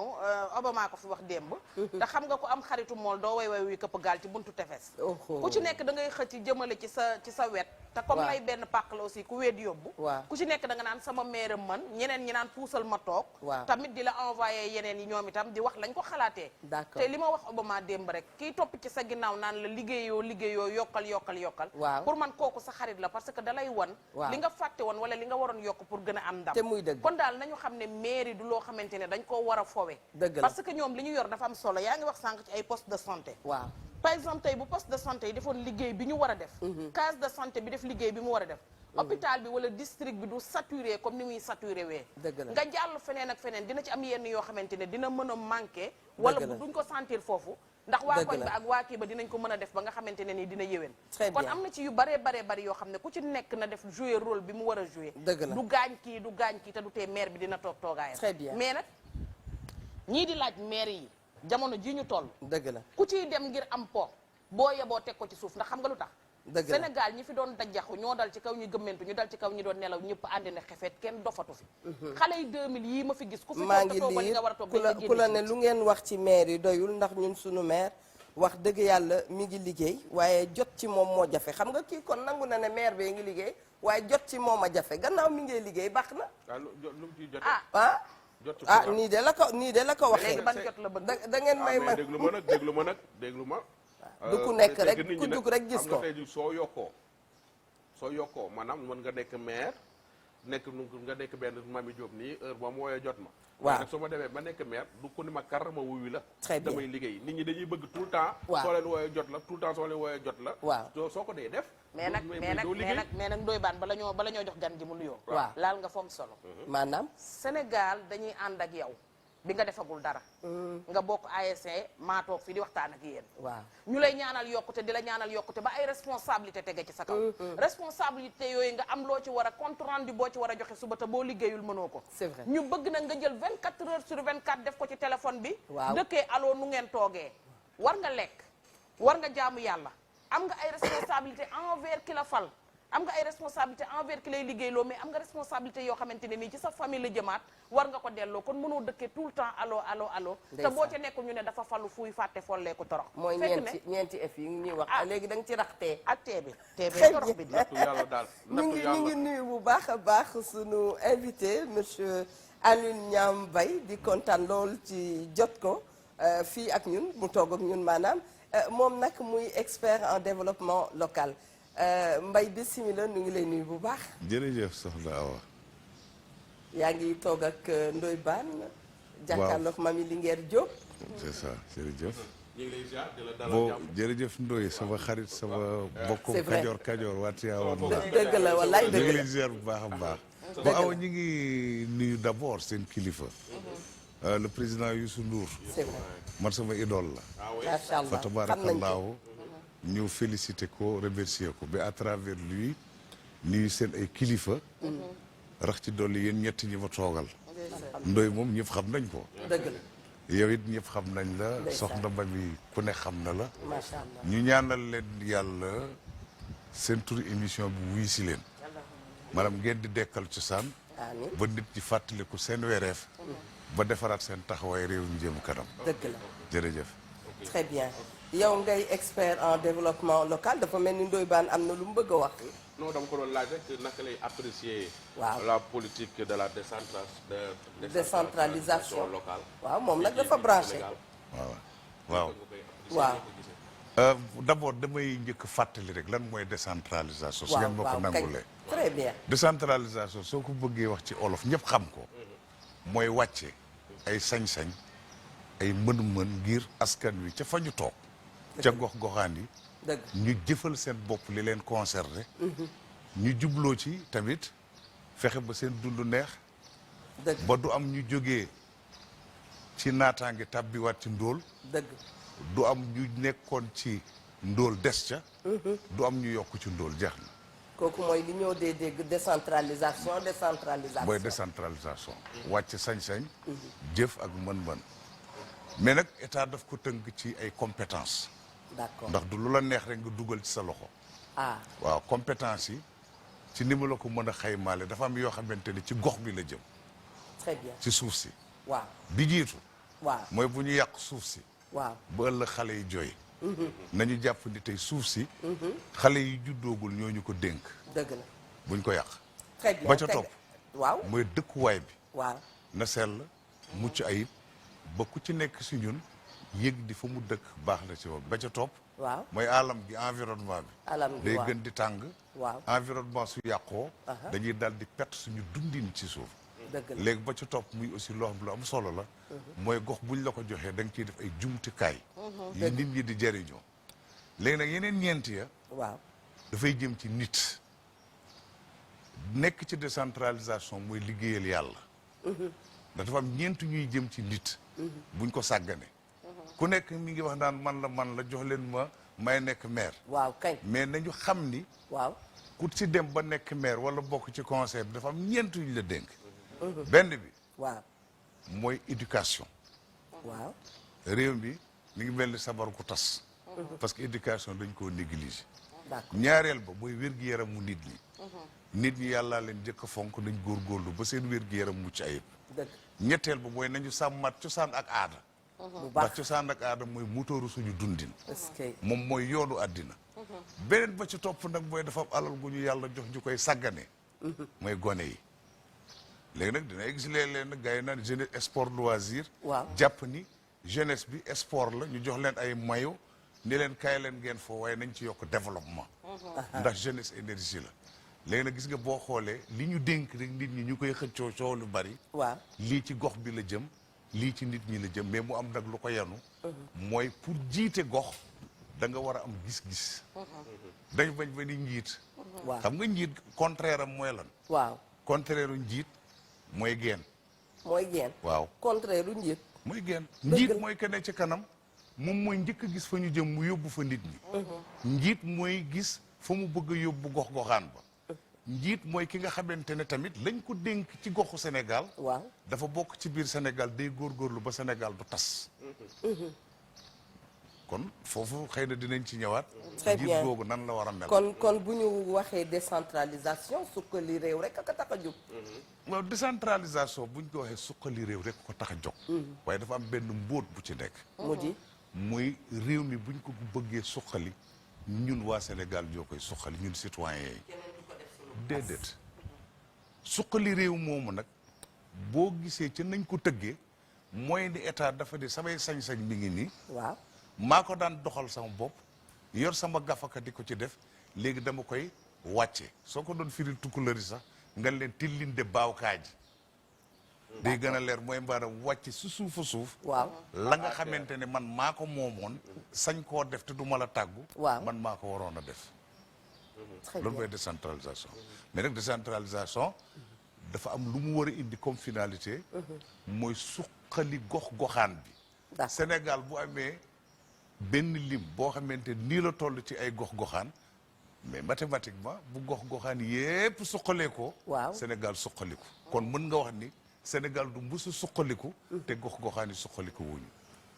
Obama ko fi wax démb te xam nga ku am xaritu mool doo way wi këpp gaal ci buntu tefes Oho. ku ci nekk da ngay xëcc jëmale ci sa wet te comme waaw. lay benn pàq la aussi ku weet yóbbu waaw. ku ci nekk da nga naan sama meere man ñeneen ñi naan puusal ma toog waaw. tamit di la envoyé yeneen yi ñoom itam di wax lañ ko xalaatee d'accord. te li ma wax Obama démb rek kiy topp ci sa ginnaaw naan la liggéeyoo yokkal waaw. pour man kooku sa xarit la parce que dalay wan waaw. li nga fàtte woon wala li nga waroon yokk pour gën a am ndam te muy dëgg. kon daal nañu xam ne mairie du loo xamante ne dañ koo war a fowe dëgg la. parce que ñoom li ñu yor dafa am solo yaa ngi wax sànq ci ay poste de santé waaw. par exemple tey bu poste de santé yi defoon liggéey bi ñu war a def case de santé bi def liggéey bi mu war a def hôpital bi wala district bi du saturé comme ni muy saturé wee dëgg la nga jàll feneen ak feneen dina ci am yenn yoo xamante ne dina mën a manqué wala Dëgg la. duñ ko sentir foofu ndax waa Dëgg koñ la. ba ak waa kii ba dinañ ko mën a def ba nga xamante ne nii dina yéwén Très kon bien. am na ci yu baree bari yoo xam ne ku ci nekk na def jouer rôle bi mu war a jouer Dëgg la. du gaañ kii du gaañ kii te du tee maire bi dina toog toogaayam Très bien. mais nag ñii di laaj maire yi jamono ji ñu toll dëgg la ku ciy dem ngir am po boo yeboo teg ko ci suuf ndax xam nga lu tax dëgg la Sénégal ñi fi doon dajjaxu ñoo dal ci kaw ñu gëmmentu ñu dal ci kaw ñi doon nelaw ñëpp àndi na xefeet kenn dofatu fi xale yi 2000 yii ma fi gis ku fi maa toog ngi te toogoo li liir nga war a toog ku la ne lu ngeen wax ci maire yi doyul ndax ñun sunu maire wax dëgg yàlla mi ngi liggéey waaye jot ci moom moo jafe xam nga kii kon nangu na ne maire bee ngi liggéey waaye jot ci moom a jafe gannaaw mi ngay liggéey baax na ah lu mu ciy jotee. ah jot ci ah programme. nii de la ko waxee léegi ban jot la bëgg da ngeen may mais ma déglu ma nag déglu ma nag déglu ma. du ku nekk dégg rek nit ñi ku nag, jug rek gis xam nga ko. tey jii soo yokkoo maanaam mën nga nekk maire nga nekk benn Mami Diop nii heure boo ma wooyee jot ma. Waaw. nag soo ma demee ba nekk maire du ko ni ma kar ma wuyu la. Très bien. damay liggéey nit ñi dañuy bëgg tout le temps. Waaw. soo leen wooyee jot la tout le temps soo leen wooyee jot la. Waaw. soo ko dee def. mais nag mais nag Ndoye Bane bala ñoo jox gan ji mu nuyoo Waaw. laal nga foom solo maanaam Sénégal dañuy ànd ak yow bi nga defagul dara nga bokk ASC maa toog fii di waxtaan ak yéen waaw ñu lay ñaanal yokkute di la ñaanal yokkute ba ay responsabilité tege ci sa kaw responsabilité yooyu nga am loo ci war a compte rendu boo ci war a joxe suba te boo liggéeyul mënoo ko C'est vrai. ñu bëgg nag nga jël 24 heures sur 24 def ko ci téléphone bi Waaw. dëkkee aloo nu ngeen toogee war nga lekk war nga jaamu yàlla am nga ay responsabilité envers ki la fal am nga ay responsabilité envers ki lay liggéeyloo mais am nga responsabilité yoo xamante ne nii ci sa famille la jëmaat war nga ko delloo kon mënoo dëkkee tout le temps allo te Ndeysaan. boo ca nekkul ñu ne dafa falu fuuy fàtte folleeku torox mooy fekk ne ñeenti F yi ñuy wax Ah. léegi da nga ci raxtee ak teebe Très torox bi di nattu yàlla daal ñu nattu ngi yàlla. ñu ngi nuyu bu baax a baax sunu invité monsieur Alioune Niang Mbaye di kontaan lool ci jot ko fii ak ñun mu toog ak ñun maanaam moom nag muy expert en développement local Mbaye bismillah nu ngi lay nuyu bu baax jërëjëf soxna Awa. yaa ngi toog ak Ndoye Bane jàkkaarloog Mami Linguère Diop c'est ça jërëjëf. ñu ngi lay ziar di la dalal bon jàmm. jërëjëf Ndoye sama xarit sama mbokku C'est vrai. kajoor waati awoon la. dëgg la wallaay ñu dëgg ngi la lay ziar bu baax a baax. Dëgg bon la. Awa ñu ngi nuyu d'abord seen kilifa. le président Youssou Ndour. c'est vrai man sama idole la. macha allah fa xam nañ ko tabaarakallaahu ñu félicité ko remercier ko ba à travers lui nuyu seen ay kilifa. rax ci dolli yéen ñett ñi ma toogal. Ndoye moom ñëpp xam nañ ko. dëgg la yow it ñëpp xam nañ la Ndeysaan. soxna Mami ku ne xam na la macha allah ñu ñaanal leen yàlla seen turu émission bi wuy si leen maanaam ngeen di dekkal cosaan amiin ba nit ñi fàttaliku seen wereef ba defaraat seen taxawaay réew mi jëm kanam dëgg la jërëjëf très bien yow ngay expert en développement local dafa mel ni Ndoye Bane am na lu mu bëgg a wax non dama ko doon laaj rek naka lay apprécier. Waaw. la politique de la décentralisation locale. waaw moom nag dafa branché waaw waaw d'abord damay njëkk fàttali rek lan mooy décentralisation su waaw ngeen ma ko waaw kañ nangulee très bien décentralisation soo ko bëggee wax ci olof ñëpp xam ko mooy wàcce ay sañ-sañ ay mën-mën ngir askan wi ca fa ñu toog ca gox-goxaan yi dëgg ñu jëfal seen bopp li leen concerné ñu jubloo ci tamit fexe ba seen dund neex dëgg ba du am ñu jógee ci naataange tàbbiwaat ci ndóol dëgg du am ñu nekkoon ci ndóol des ca du am ñu yokk ci ndóol jeex na kooku mooy li ñoo dee dégg décentralisation décentralisation mooy décentralisation wàcc sañ-sañ jëf ak mën-mën mais nag état daf ko tënk ci ay compétence d'accord ndax du lu la neex rek nga dugal ci sa loxo ah waaw compétence yi ci ni mu la ko mën a xaymaale dafa am yoo xamante ni ci gox bi la jëm très bien ci suuf si waaw bi jiitu waaw mooy bu ñu yàq suuf si waaw ba ëllëg xale yi jooy nañu jàpp ni tey suuf si xale yi juddoogul ñoo ñu ko dénk dëgg la buñ ko yàq très bien ba ca teg- topp waaw mooy dëkkuwaay bi waaw na sell mucc ayib ba ku ci nekk si ñun yëg di fa mu dëkk baax na ci woon ba ca topp waaw mooy alam gi environnement bi alam gi day waaw gën di tàng waaw environnement su yàqoo Aha. dañuy dal di perte suñu dundin ci suuf dëgg la léegi ba ca topp muy aussi loo xam lu am solo la mooy gox buñ la ko joxee da nga ciy def ay jumtukaay yi nit ñi di jëriñoo léegi nag yeneen ñeent ya waaw dafay jëm ci nit nekk ci décentralisation mooy liggéeyal yàlla ndax dafa am ñeent ñuy jëm ci nit buñ ko sàggane ku nekk mi ngi wax naan man la jox leen ma may nekk maire waaw kañ mais nañu xam ni waaw ku ci dem ba nekk maire wala bokk ci conseil bi dafa am ñeent yu ñu la dénk benn bi waaw mooy éducation waaw réew mi mi ngi mel ni sabar ku tas parce que éducation dañ koo négliger d'accord ñaareel ba mooy wér-gi-yaramu nit ñi yàllaa leen jëkk a fonk nañ góorgóorlu ba seen wér-gi-yaram mucc ayib dëgg ñetteel ba mooy nañu sàmmat cosaan ak aada bu ndax baax cosaan ak aada mooy motooru suñu dundin est-ce que moom mooy yoonu àddina beneen ba ci topp nag mooy dafa am alal gu ñu yàlla jox ñu koy sàggane mooy gone yi léegi nag dina gis léeg-léeg nag gars yi naan jeunesse sport loisir waaw jàpp ni jeunesse bi sport la ñu jox leen ay maillot ni leen kaay leen ngeen foo waaye nañ ci yokk développement ndax jeunesse énergie la léegi nag gis nga boo xoolee li ñu dénk rek nit ñi ñu koy xëccoo coow lu bari waaw lii ci gox bi la jëm lii ci nit ñi la jëm mais mu am nag lu ko yanu mooy pour jiite gox da nga war a am gis-gis dañ bañ ba ni njiit waaw xam nga njiit contraire am mooy lan waaw contraire u njiit mooy geen mooy geen waaw contraire lu njiit mooy geen njiit mooy kene ci kanam moom mooy njëkk a gis fa ñu jëm mu yóbbu fa nit ñi njiit mooy gis fa mu bëgg a yóbbu gox-goxaan ba njiit mooy ki nga xamante ne tamit lañ ko dénk ci goxu Sénégal waaw dafa bokk ci biir Sénégal day góorgóorlu ba Sénégal du tas kon foofu xëy na dinañ ci ñëwaat Très bien. njiit googu nan la war a mel kon bu ñu waxee décentralisation sukkali réew rek ak a tax a jóg waaw décentralisation buñ ko waxee suqali réew rek ko tax a jóg waaye dafa am benn mbóot bu ci nekk mu di muy réew mi buñ ko bëggee suqali ñun waa Sénégal ñoo koy suqali ñun citoyens yi déedéet suqali réew moomu nag boo gisee ca nañ ko tëggee mooy ni état dafa di samay sañ-sañ mi ngi nii waaw maa ko daan doxal sama bopp yor sama gafaka di ko ci def léegi dama koy wàcce soo ko doon firil tukkulëri sax nga leen tillinde baawkaaji day gën a leer mooy maanaam wàcce su suufa suuf waaw la nga xamante ne man maa ko moomoon sañ koo def te du ma la tàggu waaw man maa ko waroon a def très loolu bien mooy décentralisation mais nag décentralisation dafa am lu mu war a indi comme finalité mooy suqali gox-goxaan bi d'accord Sénégal bu amee benn lim boo xamante nii la toll ci ay gox-goxaan mais mathématiquement bu gox-goxaan yépp suqalee ko waaw Sénégal suqaliku kon mën nga wax ni Sénégal du mbusu suqaliku te gox-goxaan yi suqaliku wuñu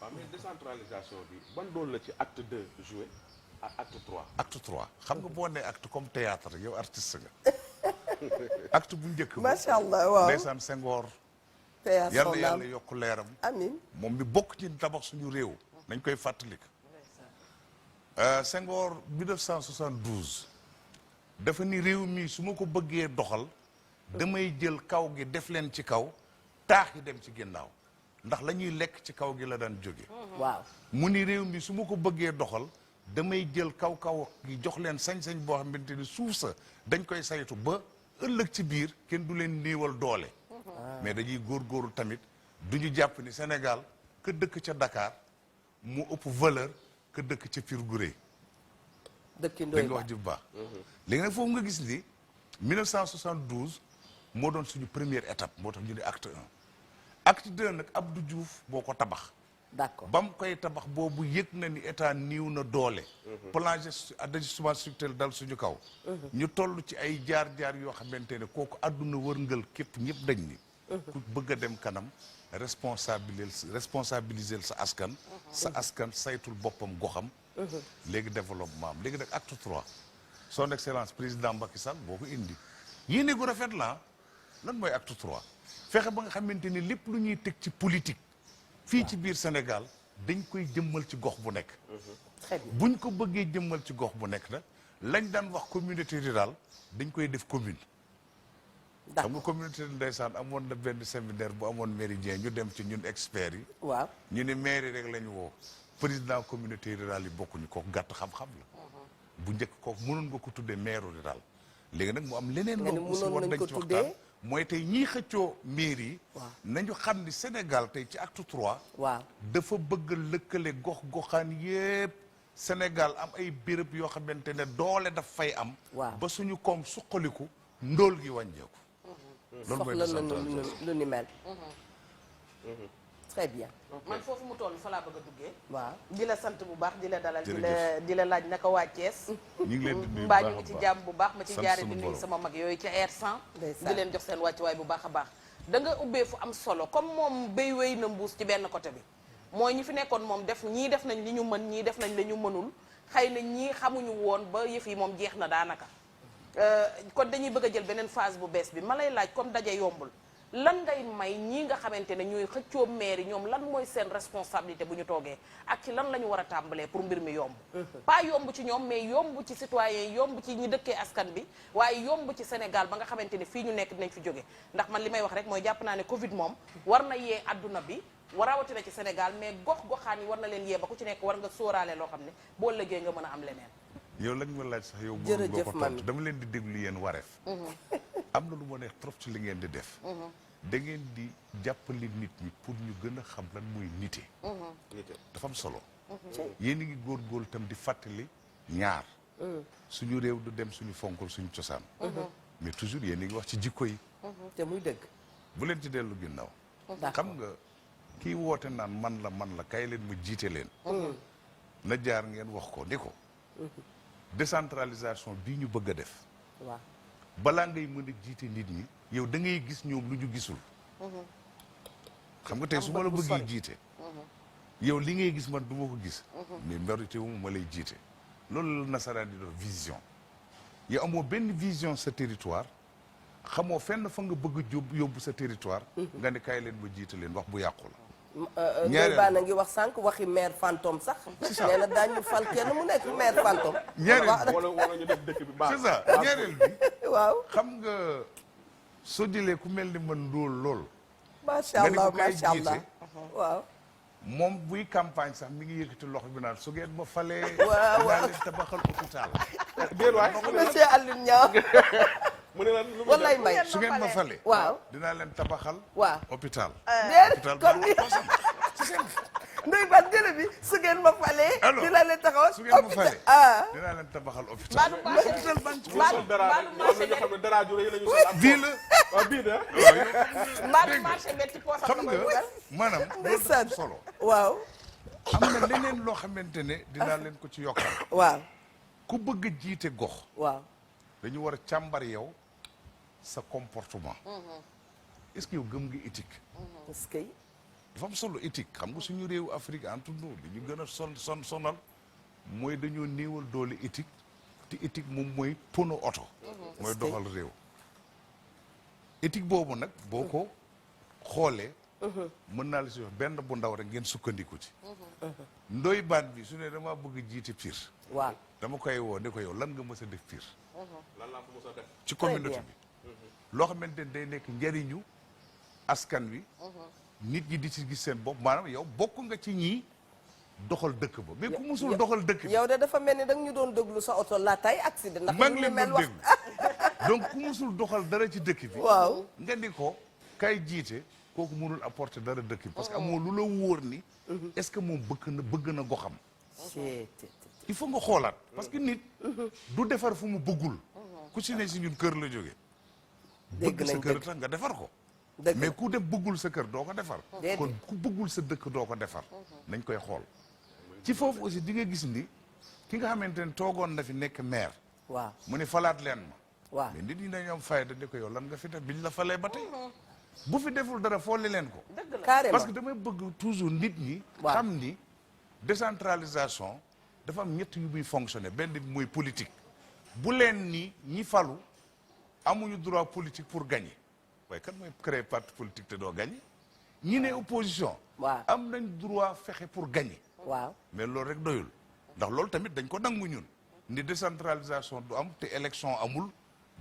waaw mais décentralisation bi ban doon la ci acte 2 joué ak acte 3 acte 3 xam nga boo nee acte comme théâtre rek yow artiste nga acte bu njëkk ba macha allah waaw ndeysaan Senghor paix à yàlla son yàlla âme yokk leeram amiin moom mi bokk ci tabax suñu réew nañ koy fàttalik Senghor 1972 dafa ni réew mi su ma ko bëggee doxal damay jël kaw gi def leen ci kaw taax yi dem ci ginnaaw ndax la ñuy lekk ci kaw gi la daan jóge waaw mu ni réew mi su ma ko bëggee doxal damay jël kaw gi jox leen sañ-sañ boo xamante ni suuf sa dañ koy saytu ba ëllëg ci biir kenn du leen néewal doole mais dañuy góorgóorlu tamit du ñu jàpp ni Sénégal ka dëkk ca Dakar mu ëpp valeur ka dëkk ca Pire Gurée dëkki da ndoy nga wax ji bu baax léegi nag foofu nga gis ni 1972 moo doon suñu première étape moo tax ñu ne acte 1 acte 2 nag Abdou Diouf boo ko tabax d'accord ba mu koy tabax boobu yëg na ni état niiw na doole plan d'ajustement structurel dal suñu kaw ñu toll ci ay jaar-jaar yoo xamante ne kooku àdduna wërngal képp ñëpp dañ ni ku bëgg a dem kanam responsabiliser sa askan saytul boppam goxam léegi développement am léegi nag acte 3 son excellence président Macky Sall boo ko indi yéene gu rafet la lan mooy acte 3 fexe ba nga xamante ni lépp lu ñuy teg ci politique fii ci biir Sénégal dañ koy jëmmal ci gox bu nekk très bien buñ ko bëggee jëmmal ci gox bu nekk nag lañ daan wax communauté rurale dañ koy def commune xam nga communauté ndeysaan amoon na benn séminaire bu amoon méridien ñu dem ci ñun experts yi waaw ñu ne mairie rek la ñu woo président communauté rurale yi bokkuñu kooku gàtt xam-xam la bu njëkk kooku mënoon nga ko tuddee maire rural léegi nag mu am leneen nga ne loolu aussi mënoon war nañ nañ ko ci tuddee waxtaan mooy tey ñii xëccoo mairie yi waaw nañu xam ni Sénégal tey ci acte 3 waaw dafa bëgg a lëkkale gox-goxaan yépp Sénégal am ay béréb yoo xamante ne doole daf fay am waaw ba suñu koom suqaliku ndóol gi wàññeeku. loolu mooy soxla na décentralisation lu ni mel. très bien. man foofu mu toll fa laa bëgg a duggee. waaw di la sant bu baax di la dalal. Jërëjëf. di la laaj naka waa Thiès. ñu ngi leen di nuyu bu mbaa baax ñu a ngi ci baax. jàmm bu baax ma ci sant jaare sunu di nuyu borom. sama mag yooyu ca R100. Ndeysaan. di leen jox seen wàccuwaay bu baax a baax. da nga ubbee fu am solo comme moom béy wéy na mbuus ci benn côté bi mooy ñi fi nekkoon moom ñii def nañ li ñu mën ñii def nañ la ñu mënul xëy na ñii xamuñu woon ba yëf yi moom jeex na daanaka kon dañuy bëgg a jël beneen phase bu bees bi ma lay laaj comme daje yombul lan ngay may ñii nga xamante ne ñooy xëccoo maire yi ñoom lan mooy seen responsabilité bu ñu toogee ak ci lan la ñu war a tàmbalee pour mbir mi yomb pas yomb ci ñoom mais yomb ci citoyen yomb ci ñi dëkkee askan bi waaye yomb ci Sénégal ba nga xamante ne fii ñu nekk dinañ fi jóge ndax man li may wax rek mooy jàpp naa ne Covid moom war na yee adduna bi rawatina ci Sénégal mais gox-goxaan yi war na leen yee ba ku ci nekk war nga sóoraale loo xam ne boo lëggee nga mën a am leneen yow lañ ma laaj sax yow. jërëjëf boo ko mami. tontu dama leen di déglu yéen wareef. am na lu ma neex trop ci li ngeen di def. da ngeen di jàppale nit ñi pour ñu gën a xam lan mooy nite. dafa am solo. yéen a ngi góorgóorlu tam di fàttali ñaar. suñu réew du dem suñu fonkul suñu cosaan. mais toujours yéen a ngi wax ci jikko yi. te muy dëgg. bu leen ci dellu ginnaaw. d'accord xam nga kii woote naan man la kay leen ma jiite leen. na jaar ngeen wax ko ni ko. décentralisation bii ñu bëgg a def. waaw balaa ngay mën a jiite nit ñi yow da ngay gis ñoom lu ñu gisul. xam nga tey su ma la bëggee jiite. yow li ngay gis man du ma ko gis. mais mérité wu ma lay jiite. loolu la nasaraan di doon vision. yow amoo benn vision sa territoire xamoo fenn fa nga bëgg a yóbbu sa territoire. nga ne kaay leen ma jiite leen wax bu yàqu la. Ndoye Bane a ngi wax sànq waxi maire fantôme sax. nee na daañu fal kenn mu nekk maire fantôme. ñaareel wala ñu def dëkk bi baax. c'est ça ñaareel bi. waaw xam nga soo jëlee ku mel ni man ndóol lool. macha nga ni allah ko kay macha allah jiite. waaw. moom buy campagne sax mi ngi yëkkati loxo bi naan su ngeen ma falee. waaw dinaa leen tabaxal hôpital. déet waay monsieur Alioune Niang. mu ne lan lu mu wallaay may. su ngeen ma falee. waaw. dinaa leen tabaxal. waaw. hôpital. déet hôpital kon boobu poosam ci seen. Ndoye Bane jële bi su ngeen ma falee. alors dina leen taxawal su ngeen ma falee. ah. dinaa leen tabaxal hôpital. Baadu marché hôpital baa ngi ci sol dara am na ñoo xam ne dara ju rëy la ñu sol am bii la. waaw bii de mbaadu marché metti poosam xam la koy nga dugal maanaam loolu ndeysaan. dafa solo. waaw. am na leneen loo xamante ne dinaa leen ko ci yokkal. waaw. ku bëgg a jiite gox. waaw. dañu war a càmbar yow sa comportement. est-ce que yow gëm nga éthique. parce que. dafa am solo éthique xam nga suñu réewu Afrique entre nous li ñu gën a sonal mooy dañoo néewal doole éthique te éthique moom mooy pono oto. mooy doxal réew. éthique boobu nag boo ko xoolee. mën naa la si wax benn bu ndaw rek ngeen sukkandiku ci. Ndoye Bane bi su ne dama bëgg a jiite Pire. waaw. dama koy woo ne ko yow lan nga mës a def Pire. lan laa ko mos a def ci communauté bien. bi. loo xamante ne day nekk njariñu askan wi. nit ñi di ci gis seen bopp maanaam yow bokk nga ci ñii doxal dëkk ba mais ku musul doxal dëkk bi. yow de dafa mel ni da nga ñu doon déglu sa oto la tay accident. ndax maa ñu ngi leen mel doon wax. déglu donc ku musul doxal dara ci dëkk bi. waaw. nga ni ko kay jiite kooku mënul apporter dara dëkk bi. parce que amoo lu la wóor ni. est-ce que moom bëgg na goxam. il faut nga xoolaat parce que nit. du defar fu mu bëggul. ku si ne si ñun kër la jóge dégg bëgg sa nañ kër dëgg. tax nga defar ko. dëgg mais ku dem bëggul sa kër doo ko defar. Déedéet. kon ku bëggul sa dëkk doo ko defar. nañ koy xool ci foofu aussi di nga gis ni ki nga xamante ne toogoon na fi nekk maire. waaw. mu ni falaat leen ma. waaw. mais nit ñi dañoo am fayda ni ko yow lan nga fi def biñ la falee ba tey. bu fi deful dara foole leen ko. dëgg la carrément. parce que damay bëgg toujours nit ñi. waaw. xam ni décentralisation dafa am ñett yu muy fonctionner benn bi mooy politique. bu leen ni ñi falu amuñu droit politique pour gagner waaye kan mooy créer parti politique te doo gagner ñi ne opposition. waaw. am nañ droit fexe pour gagner. waaw. mais loolu rek doyul ndax loolu tamit dañ ko nangu ñun ni décentralisation du am te élection amul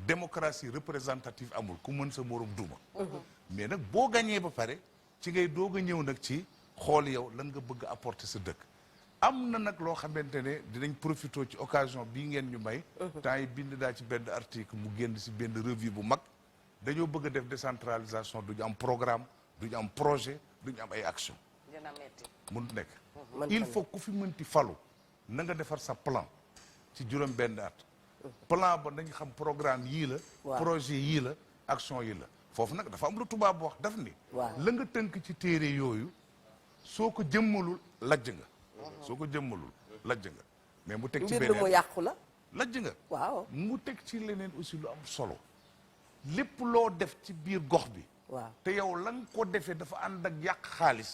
démocratie représentative amul ku mën sa morom duma. mais nag boo gañee ba pare ci ngay doog a ñëw nag ci xool yow lan nga bëgg a apporter sa dëkk. am na nag loo xamante ne dinañ profité ci occasion bii ngeen ñu may. temps yi bind daa ci benn article mu génn si benn revue bu mag dañoo bëgg a def décentralisation duñu am programme duñu am projet duñu am ay action dina metti mënut nekk. man il tamit. faut ku fi mënti falu na nga defar sa plan ci juróom benn at plan ba nañ xam programme yii la Waaw. projet yii la action yi la foofu nag dafa am lu tubaab wax daf ni Waaw. la nga tënk ci téere yooyu soo ko jëmmalul lajj nga soo ko jëmmalul lajj nga mais mu teg ci mbind mu beneen yàqu la lajj nga waaw mu teg ci leneen aussi lu am solo lépp loo def ci biir gox bi waaw te yow la nga ko defee dafa ànd ak yàq xaalis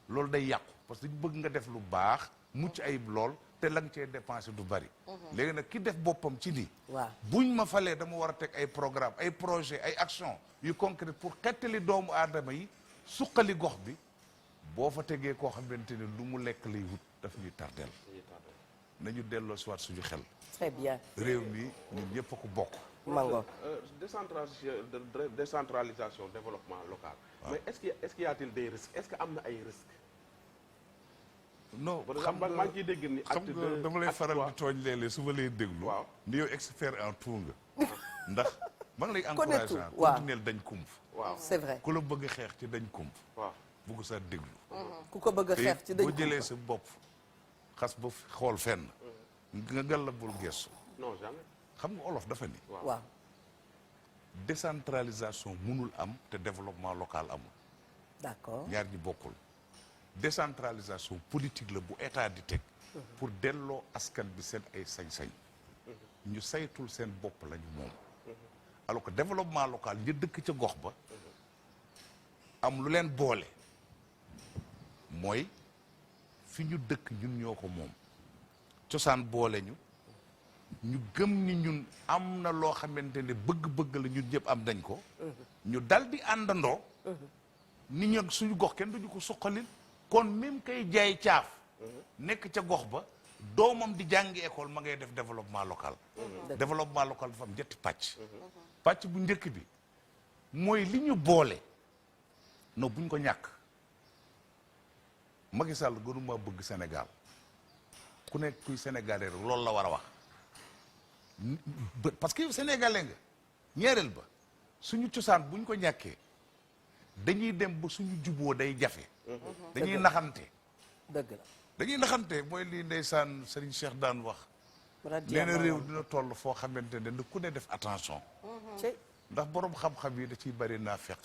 loolu day yàqu parce que bëgg nga def lu baax mucc ayib lool te la nga cee dépensé du bari léegi nag ki def boppam ci lii waaw buñ ma falee dama war a teg ay programme ay projet ay action yu concret pour xettali doomu aadama yi suqali gox bi boo fa tegee koo xamante ne lu mu lekk lay wut daf ñuy tardeel nañu delloo si waat suñu xel très bien réew mi ñun ñëpp a ko bokk mango décentralisation développement local. mais est-ce qu'il y a-t-il des risques est-ce que am na ay risques. non par xam exemple maa ngi ciy dégg ni. xam nga dama lay faral di tooñ léeg-léeg su ma lay déglu. waaw ni yow expert en tout nga. ndax ma ngi lay Connais encouragé tout, waaw. continuer dañ kump. waaw c'est vrai ku la bëgg xeex ci dañ kump. waaw. bugg sa déglu. ku ko bëgg a xeex ci te dañ boo jëlee sa bopp xas ba xool fenn. nga gàllabul gestu. non jamais. xam nga olof dafa ni. waaw décentralisation munul am te développement local amul. d'accord ñaar ñi bokkul. décentralisation politique la bu état di teg. pour delloo askan bi seen ay sañ-sañ. ñu saytul seen bopp lañu moom. alors que développement local ñi dëkk ca gox ba. am lu leen boole. mooy fi ñu dëkk ñun ñoo ko moom. cosaan boole ñu. ñu gëm ni ñun am na loo xamante ne bëgg-bëgg la ñun ñëpp am nañ ko. ñu dal di àndandoo. ni ñu suñu gox kenn duñu ko suqalil. kon même kay jaay caaf. nekk ca gox ba doomam di jàngi école ma ngay def développement local. développement local dafa am ñetti pàcc. pàcc bu njëkk bi mooy li ñu boole. non buñ ko ñàkk. Macky Sall gënuma bëgg Sénégal ku nekk kuy sénégalais rek loolu la war a wax. parce que yow sénégalais nga ñeereel ba suñu cosaan buñ ko ñàkkee dañuy dem ba suñu juboo day jafe. dañuy naxante. dëgg la dañuy naxante mooy lii ndeysaan Serigne Cheikh daan wax. nee na réew dina toll foo xamante ne ku ne def attention. ndax borom xam-xam yi da ciy bari naa fekk.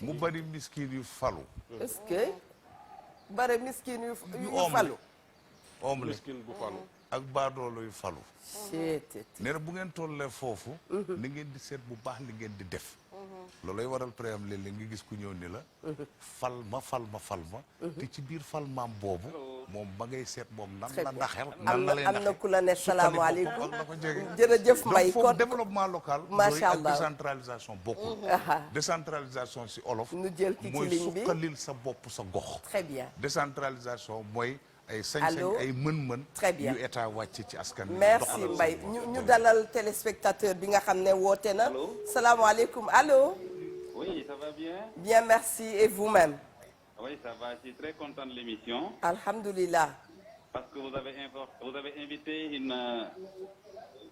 mu bari miskin yu falu. est-ce que bari miskin yu falu. omle miskin bu falu. ak baadoolo yu falu. nee na bu ngeen tollee foofu. ni ngeen di seet bu baax li ngeen di def. loolay waral préam léeg-léeg nga gis ku ñëw ni la. fal ma. te ci biir fal maam boobu. moom ba ngay seet moom nan la naxel. nan la lay naxel am na ku la ne salaamaaleykum ak la ko jege. jërëjëf Mbaye donc foofu développement local. macha allah ak décentralisation bokkul. décentralisation si olof. nu jël ki ci mooy ligne bi suqalil sa bopp sa gox. très bien décentralisation mooy. ay sañ-sañ ay mën-mën. très bien yu état wàcc ci askan wi. merci Mbaye ñu dalal téléspectateur bi nga xam ne woote na. salaamaaleykum allo. Oui, ça va bien? Bien, merci. Et vous-même? Oui, ça va. Je suis très content de l'émission. Alhamdulillah. Parce que vous avez invité une...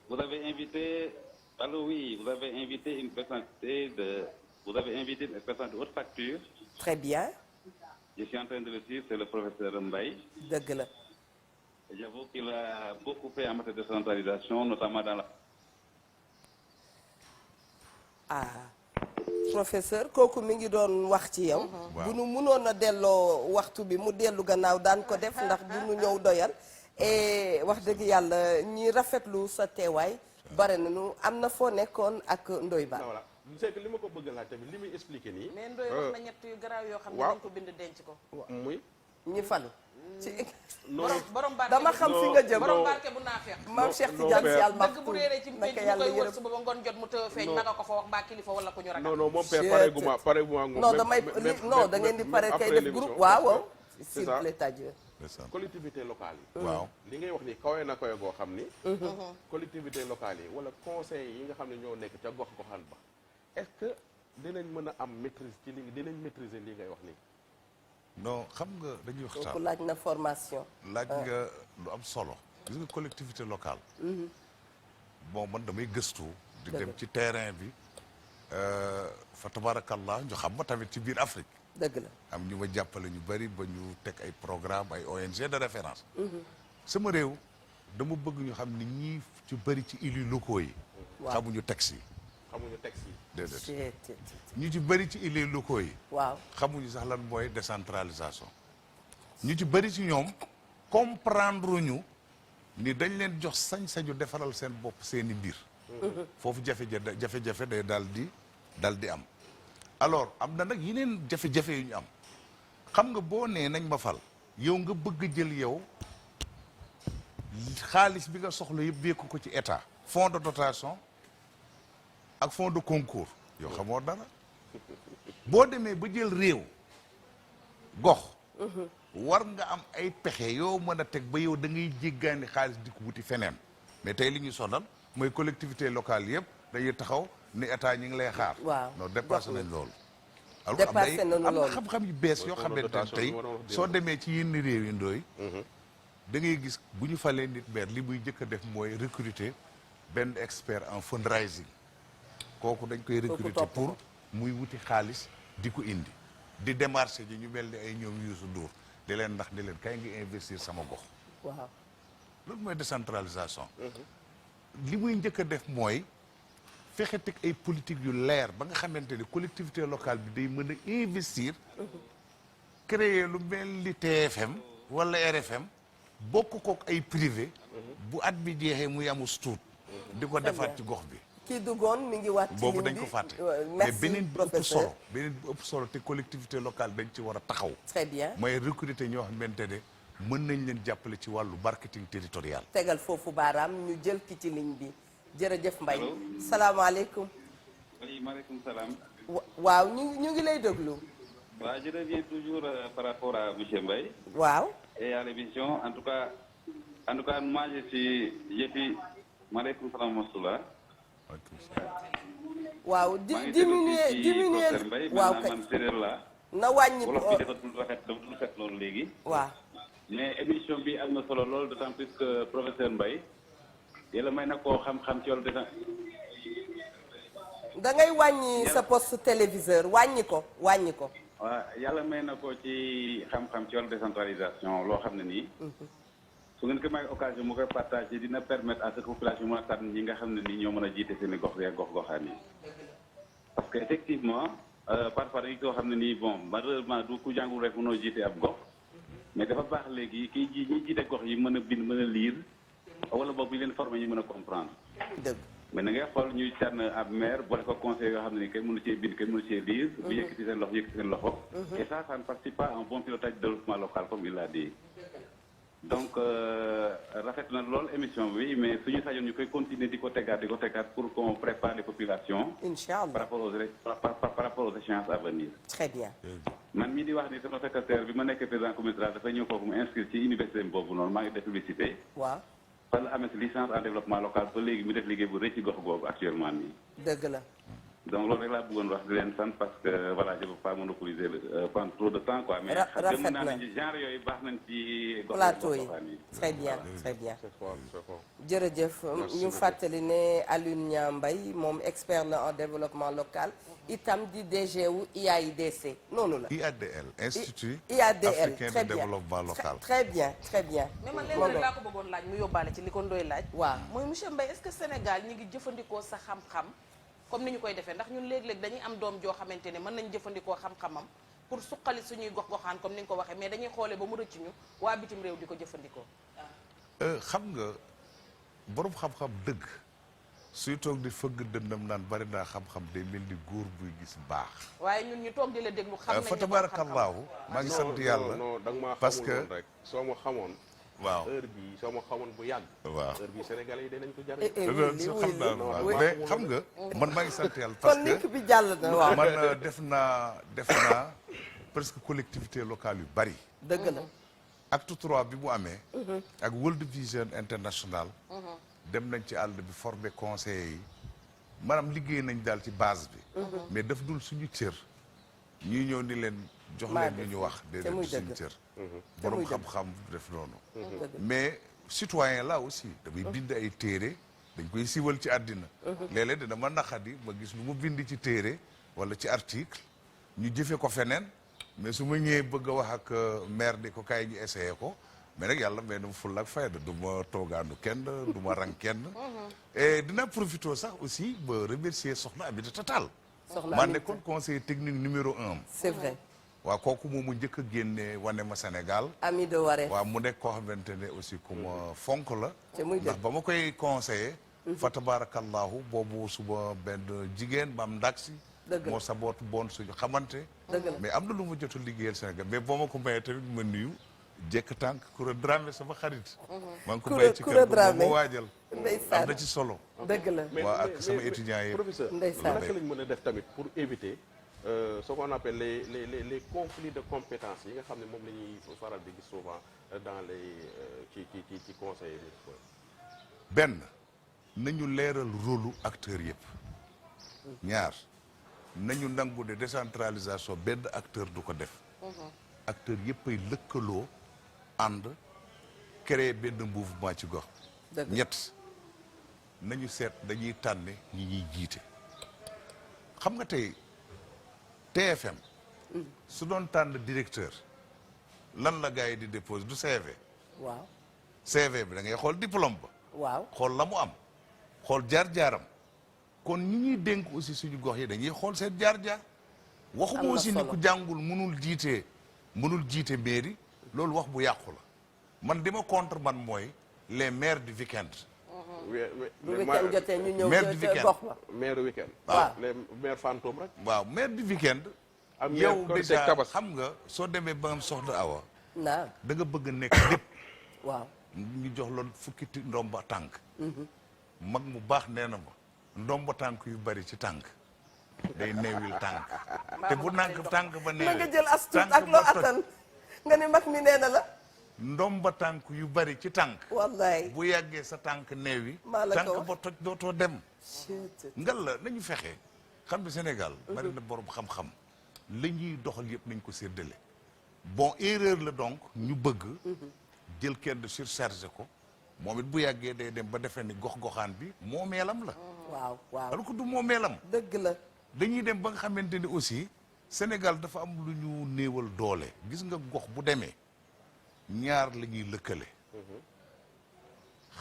Vous avez invité... Allô, oui, vous avez invité une personnalité de... Vous avez invité une personne de haute facture. Très bien. Je suis en train de le suivre, c'est le professeur Mbaye. dëgg la. J'avoue qu'il a beaucoup fait en matière de décentralisation, notamment dans la... Ah. Professeur kooku mi ngi doon wax ci yow. bu nu mënoon a delloo waxtu bi mu dellu gannaaw daan ko def ndax du nu ñëw doyal. et wax dëgg yàlla ñi rafetlu sa teewaay. bare nañu am na foo nekkoon ak Ndoye Ba. voilà c'est que li ma ko bëgg laaj tamit li muy expliqué nii. mais Ndoye wax na ñett yu garaaw yoo xam ne dañ ko bind denc ko. muy. ñi falu. ci borom barke dama xam fi nga jëm borom barke bu naa feex. maam Cheikh Tidiane Sy Al dëgg bu Maktoum réeree ci pénc ñu koy wër suba ba ngoon jot mu tëw feeñ naka ko fa wax mbaa kilifa wala ku ñu ragal. non moom pare gu ma non damay non da ngeen di pare kay def groupe waaw s'il vous plaît Dieu. collectivité locale yi. waaw li ngay wax ni kawe na kawe goo xam ni. collectivité locale yi wala conseil yi nga xam ne ñoo nekk ca gox goxaan ba est-ce que dinañ mën a am maîtrise ci li dinañ maîtriser li ngay wax nii. non xam nga dañuy kooku waxtaan. laaj na formation. laaj nga lu am solo. gis nga collectivité locale. bon man damay gëstu. di dem ci terrain bi. fa tabarakallah ñu xam ma tamit ci biir Afrique. dëgg la. am ñu ma jàppale ñu bari ba ñu teg ay programme ay ONG de référence. sama réew dama bëgg ñu xam ni ñii ci bëri ci élus locaux yi. waaw xamuñu texte yi. xamuñu texte yi. déedéet ñu ci bëri ci élus locaux yi. waaw xamuñu sax lan mooy décentralisation. ñu ci bëri ci ñoom comprendre ñu ni dañ leen jox sañ-sañu defaral seen bopp seeni mbir. foofu jafe-jafe day dal di am. alors am na nag yeneen jafe-jafe yu ñu am xam nga boo nee nañ ma fal yow nga bëgg jël yow xaalis bi nga soxla yëpp wékku ko ci état. fonds de dotation ak fonds de concours yow xamoo dara boo demee ba jël réew gox. war nga am ay pexe yoo mën a teg ba yow da ngay jéggaani xaalis di ko wuti feneen mais tey li ñuy sonal mooy collectivité locale yëpp dañuy taxaw ni état ñi ngi lay xaar. waaw non dépassé nañ loolu. dépassé nañu am loolu na xam-xam yu bees yoo xamante ne tey soo demee ci yenn réew yi ndooy da ngay gis bu ñu falee nit maire li muy jëkk a def mooy recruter benn expert en fundraising kooku dañ koy recruter pour muy wuti xaalis di ko indi di démarché ji ñu mel ni ay ñoom Youssou Ndour di leen ndax di leen kay ngi investir sama gox. waaw loolu mooy décentralisation. li muy njëkk a def mooy fexe teg ay politique yu leer ba nga xamante ni collectivité locale bi day mën a investir. créer lu mel ni TFM wala RFM bokk kook ay privé. bu at bi jeexee muy amus tuut. di ko defaat ci gox bi. kii duggoon mi ngi waat ci boobu ligne dañ ko bi. fàtte. merci mais beneen bi ëpp professeur. solo beneen bi ëpp solo te collectivité locale dañ ci war a taxaw. très bien mooy recruter ñoo xamante ne mën nañ leen jàppale ci wàllu marketing territorial. tegal foofu baaraam ñu jël ki ci ligne bi jërëjëf Mbaye. salaamaaleykum. oui maaleykum salaam. waaw ñu ngi lay déglu. waaw je reviens toujours par rapport à monsieur Mbaye. waaw. et à l'émission en tout cas moi je suis maaleykum salaam wa rahmatulah. waaw maa ngi diminuer ci diminuer professeur Mbaye waaw man séeréer la na wàññi wolof bi dafa dul rafet loolu léegi. waaw mais émission bi am na solo lool d'autant plus que professeur Mbaye yàlla may na koo xam-xam ci wàllu da ngay wàññi sa poste téléviseur wàññi ko. waaw yàlla may na ko ci xam-xam ci wàllu décentralisation loo xam ne nii. su ngeen ko may occasion mu koy partager dina permettre à ce que population mën a tànn ñi nga xam ne nii ñoo mën a jiite seen i gox ak gox-goxaan yi. parce que effectivement parfois dañu ko xam ne nii bon malheureusement du ku jàngul rek mënoo jiite ab gox. mais dafa baax léegi kii ñi jiite gox yi mën a bind mën a lire wala boog bu ñu leen formé ñu mën a comprendre. dëgg mais na ngay xool ñuy tànn ab maire boole ko conseil yoo xam ne nii kenn mënu cee bind kenn mënu cee lire. bu yëkkati seen loxo et ça ne participe pas à un bon pilotage de développement local comme il l'a dit. donc rafet na lool émission bi mais suñu sañoon ñu koy continuer di ko tegaat pour qu'on prépare les populations. Inch'Allah. par rapport aux échéances à venir. très bien. man mii di wax ni sama secrétaire bi ma nekk président communauté rurale dafay ñëw foofu mu inscrire ci université boobu noonu maa ngi def publicité. waaw. fa la amee licence en développement local ba léegi mu def liggéey bu rëy ci gox googu actuellement nii. dëgg la. donc loolu rek laa bëggoon wax di leen sant parce que voilà je veux pas monopoliser prendre trop de temps quoi. mais rafet gëm na naa ne genre yooyu baax nañ ci. plateau yi très bien très bien. jërëjëf ñu fàttali ne Alioune Niang Mbaye moom expert la en développement local itam di DG wu IAIDC noonu la. IADL Institut IADL africain très de bien développement local. très bien très bien. mais man leen rek laa ko bëggoon laaj mu yóbbaale ci li ko Ndoye laaj. waaw mooy monsieur Mbaye est-ce que Sénégal ñi ngi jëfandikoo sa xam-xam comme ni ñu koy defee ndax ñun léeg-léeg dañuy am doom joo xamante ne mën nañ jëfandikoo xam-xamam pour suqali suñuy gox-goxaan comme ni nga ko waxee mais dañuy xoolee ba mu rëcc ñu waa bitim réew di ko jëfandikoo. xam nga borom xam-xam dëgg suy toog di fëgg dëndam naan bari naa xam-xam day mel ni góor buy gis baax. waaye ñun ñu toog di la déglu xam nañ fa tabaarakallaahu maa ngi sant yàlla non da nga maa parce xamul que woon rek soo ma xamoon. waaw heure bii soo ma xamoon bu yàgg. waaw heure bii Sénégalais yi dinañ ko jar. xam naa waaw mais xam nga man maa ngi sant yàlla kon parce link que bi jàll na waaw. man def naa presque collectivité locale yu bari. dëgg la. acte 3 bi mu amee ak World Vision International dem nañ ci àll bi former conseillers yi maanaam liggéey nañ daal ci base bi mais daf dul suñu cër ñuy ñëw ni leen jox leen ñu ñu wax déedéet suñu cër borom xam-xam def noonu mais citoyen là aussi damay bind ay téere dañ koy siiwal ci àddina léeg-léeg dina ma naqadi ma gis lu mu bind ci téere wala ci article ñu jëfe ko feneen mais su ma ñëwee bëgg a wax ak maire di ko kaay ñu essayé ko mais nag yàlla may na ma fulla ak fayda du ma toogaandu kenn du ma rang kenn. et dina profité sax aussi ba remercier soxna Aminata Tall. soxna maa Aminata nekkoon conseiller technique numéro 1. c'est vrai. waaw kooku moom mu njëkk a génne wane ma Sénégal. ami de Waré. waaw mu nekk koo xamante ne aussi ku ma fonk la. te muy ndax ba ma koy conseiller. fa tabarakallahu boobu suba benn jigéen maam ndak si. dëgg la moo sabootu boon suñu xamante. dëgg la mais am na lu ma jot a liggéeyal Sénégal mais boo ma ko mayee tamit ma nuyu. jekk tànk Koura Dramé sama xarit. maa ngi ko bay ci kër ga ma waajal. ndeysaan am na ci solo. dëgg la. waaw ak sama étudiants yi. professeur Ndeysaan. naka lañ mën a def tamit pour éviter ce qu'on appelle les conflits de compétences yi nga xam ne moom la ñuy faral di gis souvent dans les ci conseils municipaux. benn nañu leeral rôle acteur yëpp. ñaar nañu nangu de décentralisation benn acteur du ko def. acteur yëpp ay lëkkaloo ànd créer benn mouvement ci gox. dëgg la. ñett nañu seet dañuy tànne ñi ñuy jiite. xam nga tey TFM. su doon tànn directeur lan la gars yi di déposer du CV. waaw. CV bi da ngay xool diplôme ba. waaw. xool la mu am xool jaar-jaaram kon ñi ñuy dénk aussi suñu gox yi dañuy xool seen jaar-jaar. waxuma am na aussi ni solo. ku jàngul mënul jiite mairie loolu wax bu yàqu la man di ma contre man mooy les maires du week-end. bu week-end jotee ñu ñëw maire du ca week-end. gox ba. maire week-end. waaw. les maires fantômes rek. waaw maire du week-end. ak maire yow Korité déjà Tabaski. xam nga soo demee ba am soxna Awa naam. da nga bëgg a nekk lépp waaw. ñu jox loon fukki ndomba tànk. mag mu baax nee na ma ndomba tànk yu bari ci tànk day neewil tànk te bu nànk tànk ba na neewee nga jël as tuut tànk ak loo ba toj. attan nga ne mag mi nee na la. ndomba tànk yu bari ci tànk wallaay. bu yàggee sa tànk neewi maa la ko tànk wax. ba toj dootoo dem Chut. ngal la nañu fexe xam ne Sénégal bari na borom xam-xam la ñuy doxal yëpp nañ ko séddale bon erreur la donc ñu bëgg jël kenn surchargé ko moom it bu yàggee day dem ba defee ni gox-goxaan bi moomeelam la waaw waaw. alors que du moomeelam dëgg la. dañuy dem ba nga xamante ni aussi Sénégal dafa am lu ñu néewal doole gis nga gox bu demee ñaar la ñuy lëkkale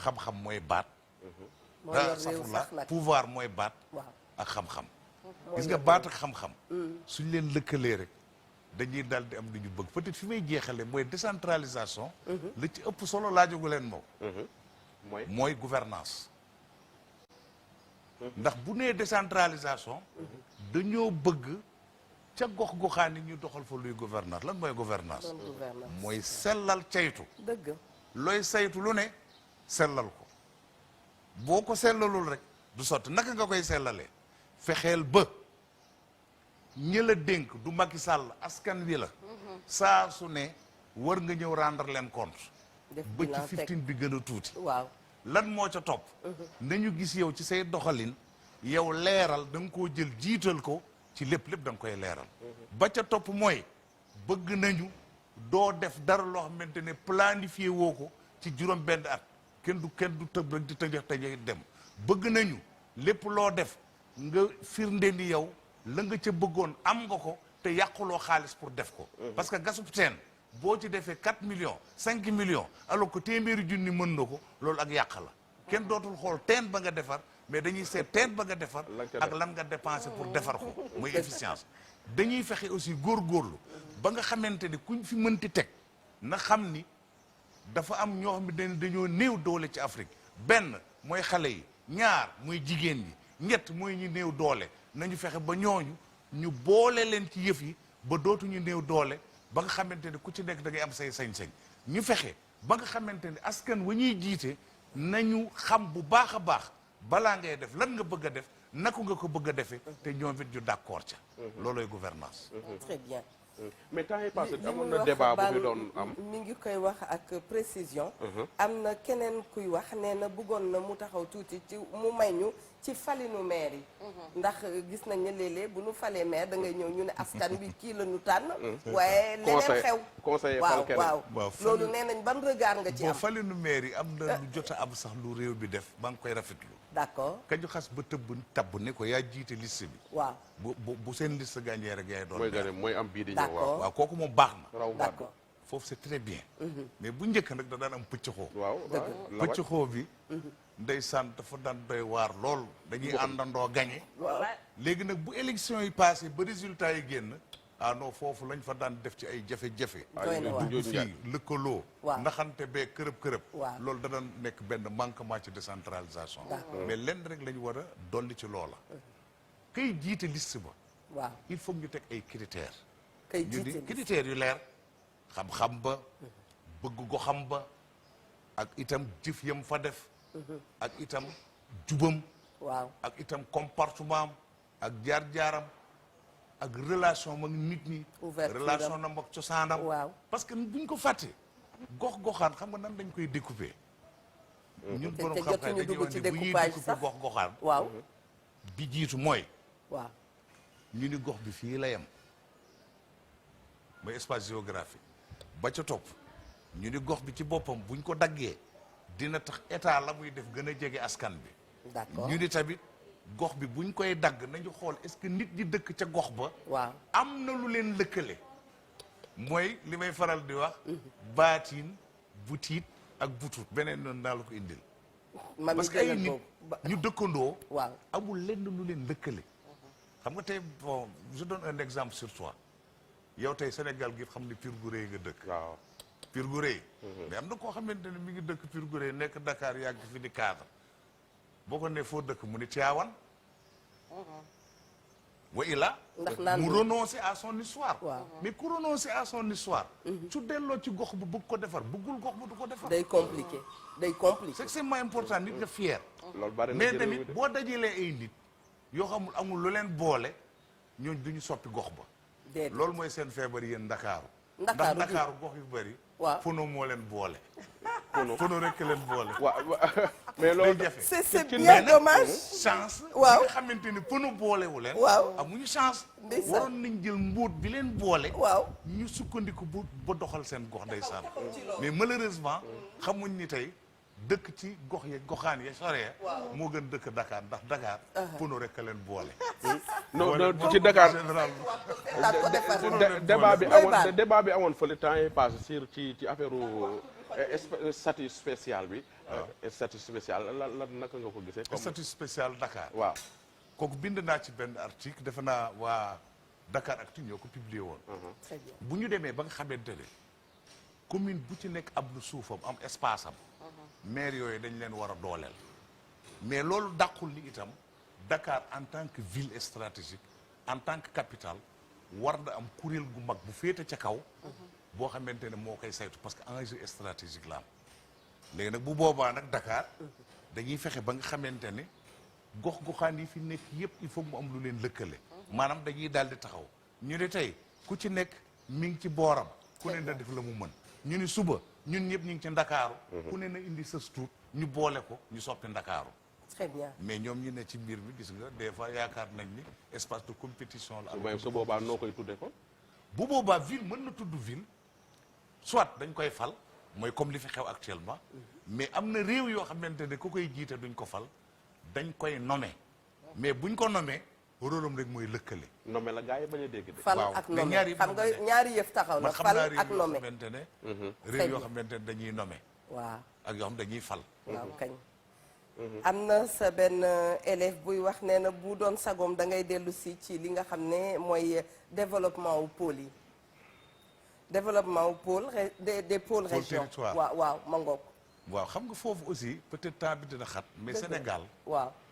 xam-xam mooy baat moo yor réew safurla sax nag. pouvoir mooy baat waaw. ak xam-xam gis nga baat ak xam-xam suñ leen lëkkalee rek dañuy daal di am lu ñu bëgg peut-être fi may jeexale mooy décentralisation la ci ëpp solo laajogu leen moom mooy gouvernance ndax bu nee décentralisation dañoo bëgg ca gox-goxaan yi ñu doxal fa luy gouvernance lan mooy gouvernance Bonne gouvernance. mooy sellal caytu dëgg. looy saytu lu ne sellal ko boo ko sellalul rek du sotti naka nga koy sellalee fexeel ba ñi la dénk du Macky Sall askan wi la saa su ne war nga ñëw rendre leen compte def ba bilan ci teg. 15 bi gën a tuuti waaw. lan moo ca topp nañu gis yow ci say doxalin yow leeral da nga koo jël jiital ko ci lépp da nga koy leeral ba ca topp mooy bëgg nañu doo def dara loo xamante ne planifié woo ko ci juróom benn at kenn du tëb rek di tëjëx dem bëgg nañu lépp loo def nga firnde ni yow la nga ca bëggoon am nga ko te yàquloo xaalis pour def ko parce que gasub teen boo ci defee 4 millions 5 millions alors que téeméeri junni mën na ko loolu ak yàq la kenn dootul xool teen ba nga defar mais dañuy seet teen ba nga defar ak lan nga dépensé pour defar ko muy efficience dañuy fexe aussi góorgóorlu ba nga xamante ni kuñ fi mënti teg na xam ni dafa am ñoo xam ne dañoo néew doole ci Afrique benn mooy xale yi ñaar mooy jigéen ñi ñett mooy ñu néew doole nañu fexe ba ñooñu ñu boole leen ci yëf yi ba dootuñu néew doole ba nga xamante ni ku ci nekk da ngay am say sañ-sañ ñu fexe ba nga xamante ni askan wa ñuy jiite nañu xam bu baax a baax balaa ngay def lan nga bëgg a def naka nga ko bëgg a defee te ñoom it ñu d'accord ca looloy gouvernance très bien. mais temps yi passé li amoon muy na wax débat bu Bal fi doon am. mi ngi koy wax ak précision. am na keneen kuy wax nee na bëggoon na mu taxaw tuuti ci mu may ñu ci falinu maire yi. ndax gis nañ ne léeg-léeg bu nu falee maire da ngay ñëw ñu ne askan bi kii la ñu tànn. waaye leneen xew. conseiller waaw fal keneen. waaw loolu nee nañ ban regard nga ci boo am. falinu maire yi am na lu jot a am sax lu réew bi def maa ngi koy rafetlu d'accord kañu xas ba tabb ne ko yaa jiite liste bi waaw bu seen liste gagné rek yaay doon mooy gane mooy am bii di ñëw D'accord. waaw. waaw kooku moom baax na raw gàddu. d'accord foofu c'est très bien mais bu njëkk nag da daan am pëccxoo waaw pëccxoo bi ndeysaan dafa daan doy waar lool dañuy àndandoo gañe léegi nag bu élection yi passé ba résultat yi génn ah non foofu lañ fa daan def ci ay jafe-jafe dugg fii lëkkaloo ndaxante bee kërëb loolu da daan nekk benn manquement ci décentralisation mais lenn rek la ñu war a dolli ci loola kay jiite liste ba il faut ñu teg ay critères ñu di critères yu leer xam-xam ba bëgg ko xam ba ak itam jëf yam fa def ak itam jubam ak itam comportement am ak jaar-jaaram ak relation mag nit ñi relation nam ak cosaanam parce que buñ ko fàtte gox-goxaan xam nga nan dañ koy découper ñun borom xam-xam dañuy wax ne bu ñuy découper gox-goxaan bi jiitu mooy ñu ni gox bi fii la yem mooy espace géographique ba ca topp ñu ni gox bi ci boppam buñ ko daggee dina tax état la muy def gën a jege askan bi ñu ni tamit gox bi buñ koy dagg nañu xool est-ce que nit ñi dëkk ca gox ba am na lu leen lëkkale mooy li may faral di wax baatiin butiit ak butut beneen noonu naa la ko indil parce que ay nit ñu dëkkandoo amul lenn lu leen lëkkale xam nga tey bon je donne un exemple sur toi yow tey Sénégal gi xam ne Pire Gureye nga dëkk Pire Gureye mais am na koo xamante ne mi ngi dëkk Pire Gureye nekk Dakar yàgg fi di cadre boo ko ne foo dëkk mu ni Tivaouane wa ila mu renoncer à son histoire mais ku renoncer à son histoire su delloo ci gox bu bëgg ko defar bëggul gox bu du ko defar day compliqué c'est extrêmement important nit nga fier mais tamit boo dajalee ay nit yoo xamul amul lu leen boole ñooñ duñu soppi gox ba loolu mooy seen feebar yéen Ndakaaru ndax Ndakaaru gox yu bëri pono moo leen boole pono rek leen boole mais loolu c'est bien dommage chance nga xamante ni pono boolewu leen amuñu chance waroon nañ jël mbóot bi leen boole ñu sukkandiku ba doxal seen gox ndeysaan mais malheureusement xamuñ ni tey dëkk ci gox ya goxaan ya soree moo gën dëkk Dakar ndax Dakar pono rek leen boole non ci Dakar débat bi amoon fële temps yi passé sur ci affaire statut spécial bi statut spécial lan naka nga ko gisee statut spécial Dakar kooku bind naa ci benn article defe naa waa Dakar Actu ñoo ko publié woon bu ñu demee ba nga xamante ne commune bu ci nekk am na suufam am espace am maire yooyu dañ leen war a dooleel mais loolu dàqul ni itam Dakar en tant que ville stratégique en tant que capitale war na am kuréel gu mag bu féete ca kaw boo xamante ne moo koy saytu parce que enjeu stratégique la am léegi nag bu boobaa nag Dakar dañuy fexe ba nga xamante ne gox-goxaan yi fi nekk yépp il faut mu am lu leen lëkkale maanaam dañuy daal di taxaw ñu ne tey ku ci nekk mi ngi ci booram ku ne na def la mu mën ñu ni suba ñun ñëpp ñu ngi ci Ndakaaru ku ne na indi sës tuut ñu boole ko ñu soppi Ndakaaru très bien mais ñoom ñu ne ci mbir mi gis nga des fois yaakaar nañ ni espace de compétition la su boobaa noo koy tuddee ko bu boobaa ville mën na tudd ville soit dañ koy fal mooy comme li fi xew actuellement mais am na réew yoo xamante ne ku koy jiite duñ ko fal dañ koy nommer mais buñ ko nommer rôlam rek mooy lëkkale nommer la gars yi bañ a dégg de fal ak nommer xam nga ñaari yëf taxaw na fal ak nommer xamante ne réew yoo xamante ne dañuy nommer ak yoo xam dañuy fal kañ am na sa benn élève buy wax nee na bu doon sagoom da ngay dellu si ci li nga xam ne mooy développement wu pôle yi développement wu pôle des pôles régions waaw ma ngoog waaw xam nga foofu aussi peut-être temps bi dina xat mais Sénégal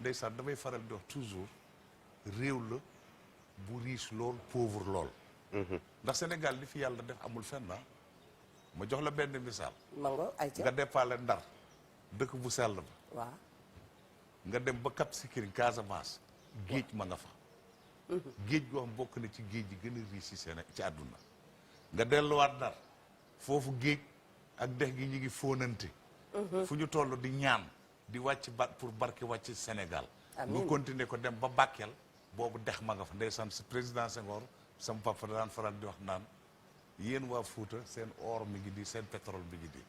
ndeysaan damay faral di wax toujours réew la bu riche lool pauvre lool ndax Sénégal li fi yàlla def amul fenn ma jox la benn misaal ma ngoog ay nga dépaale Ndar dëkk bu sell ba waaw nga dem ba Cap Skirring Casamance géej ma nga fa géej goo xam bokk na ci géej gi gën a riche ci Sénégal ci àdduna nga delluwaat Ndar foofu géej ak dex gi ñu ngi fóonante fu ñu toll di ñaan di wàcc pour barke wàcc Sénégal nga continuer ko dem ba Bakel boobu dex ma nga fa ndeysaan si président Senghor sama papa daan faral di wax naan yéen waa Fuuta seen or mi ngi di seen pétrole mi ngi di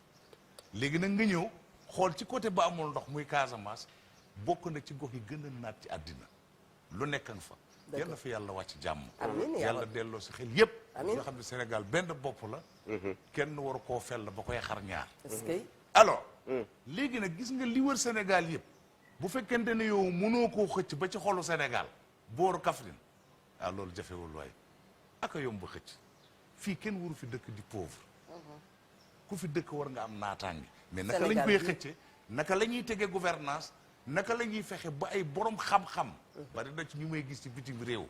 léegi nag nga ñëw xool ci côté ba amul ndox muy Casamance bokk na ci gox yi gën a naat ci àddina lu nekk nga fa yàlla fi yàlla wàcc jàmm yàlla delloo si xel yépp amiin yoo xam ne Sénégal benn bopp la kenn waru koo fel ba koy xar ñaar est-ce que alors léegi nag gis nga li wër Sénégal yëpp bu fekkente ne yow mënoo koo xëcc ba ci xolu Sénégal booru Kaffrine loolu jafewul waaye aka yomb ba xëcc fii kenn waru fi dëkk di pauvre ku fi dëkk war nga am naataange mais naka lañ koy xëcce naka la ñuy tegee gouvernance naka la ñuy fexe ba ay borom xam-xam bari na ci ñu may gis ci bitim réew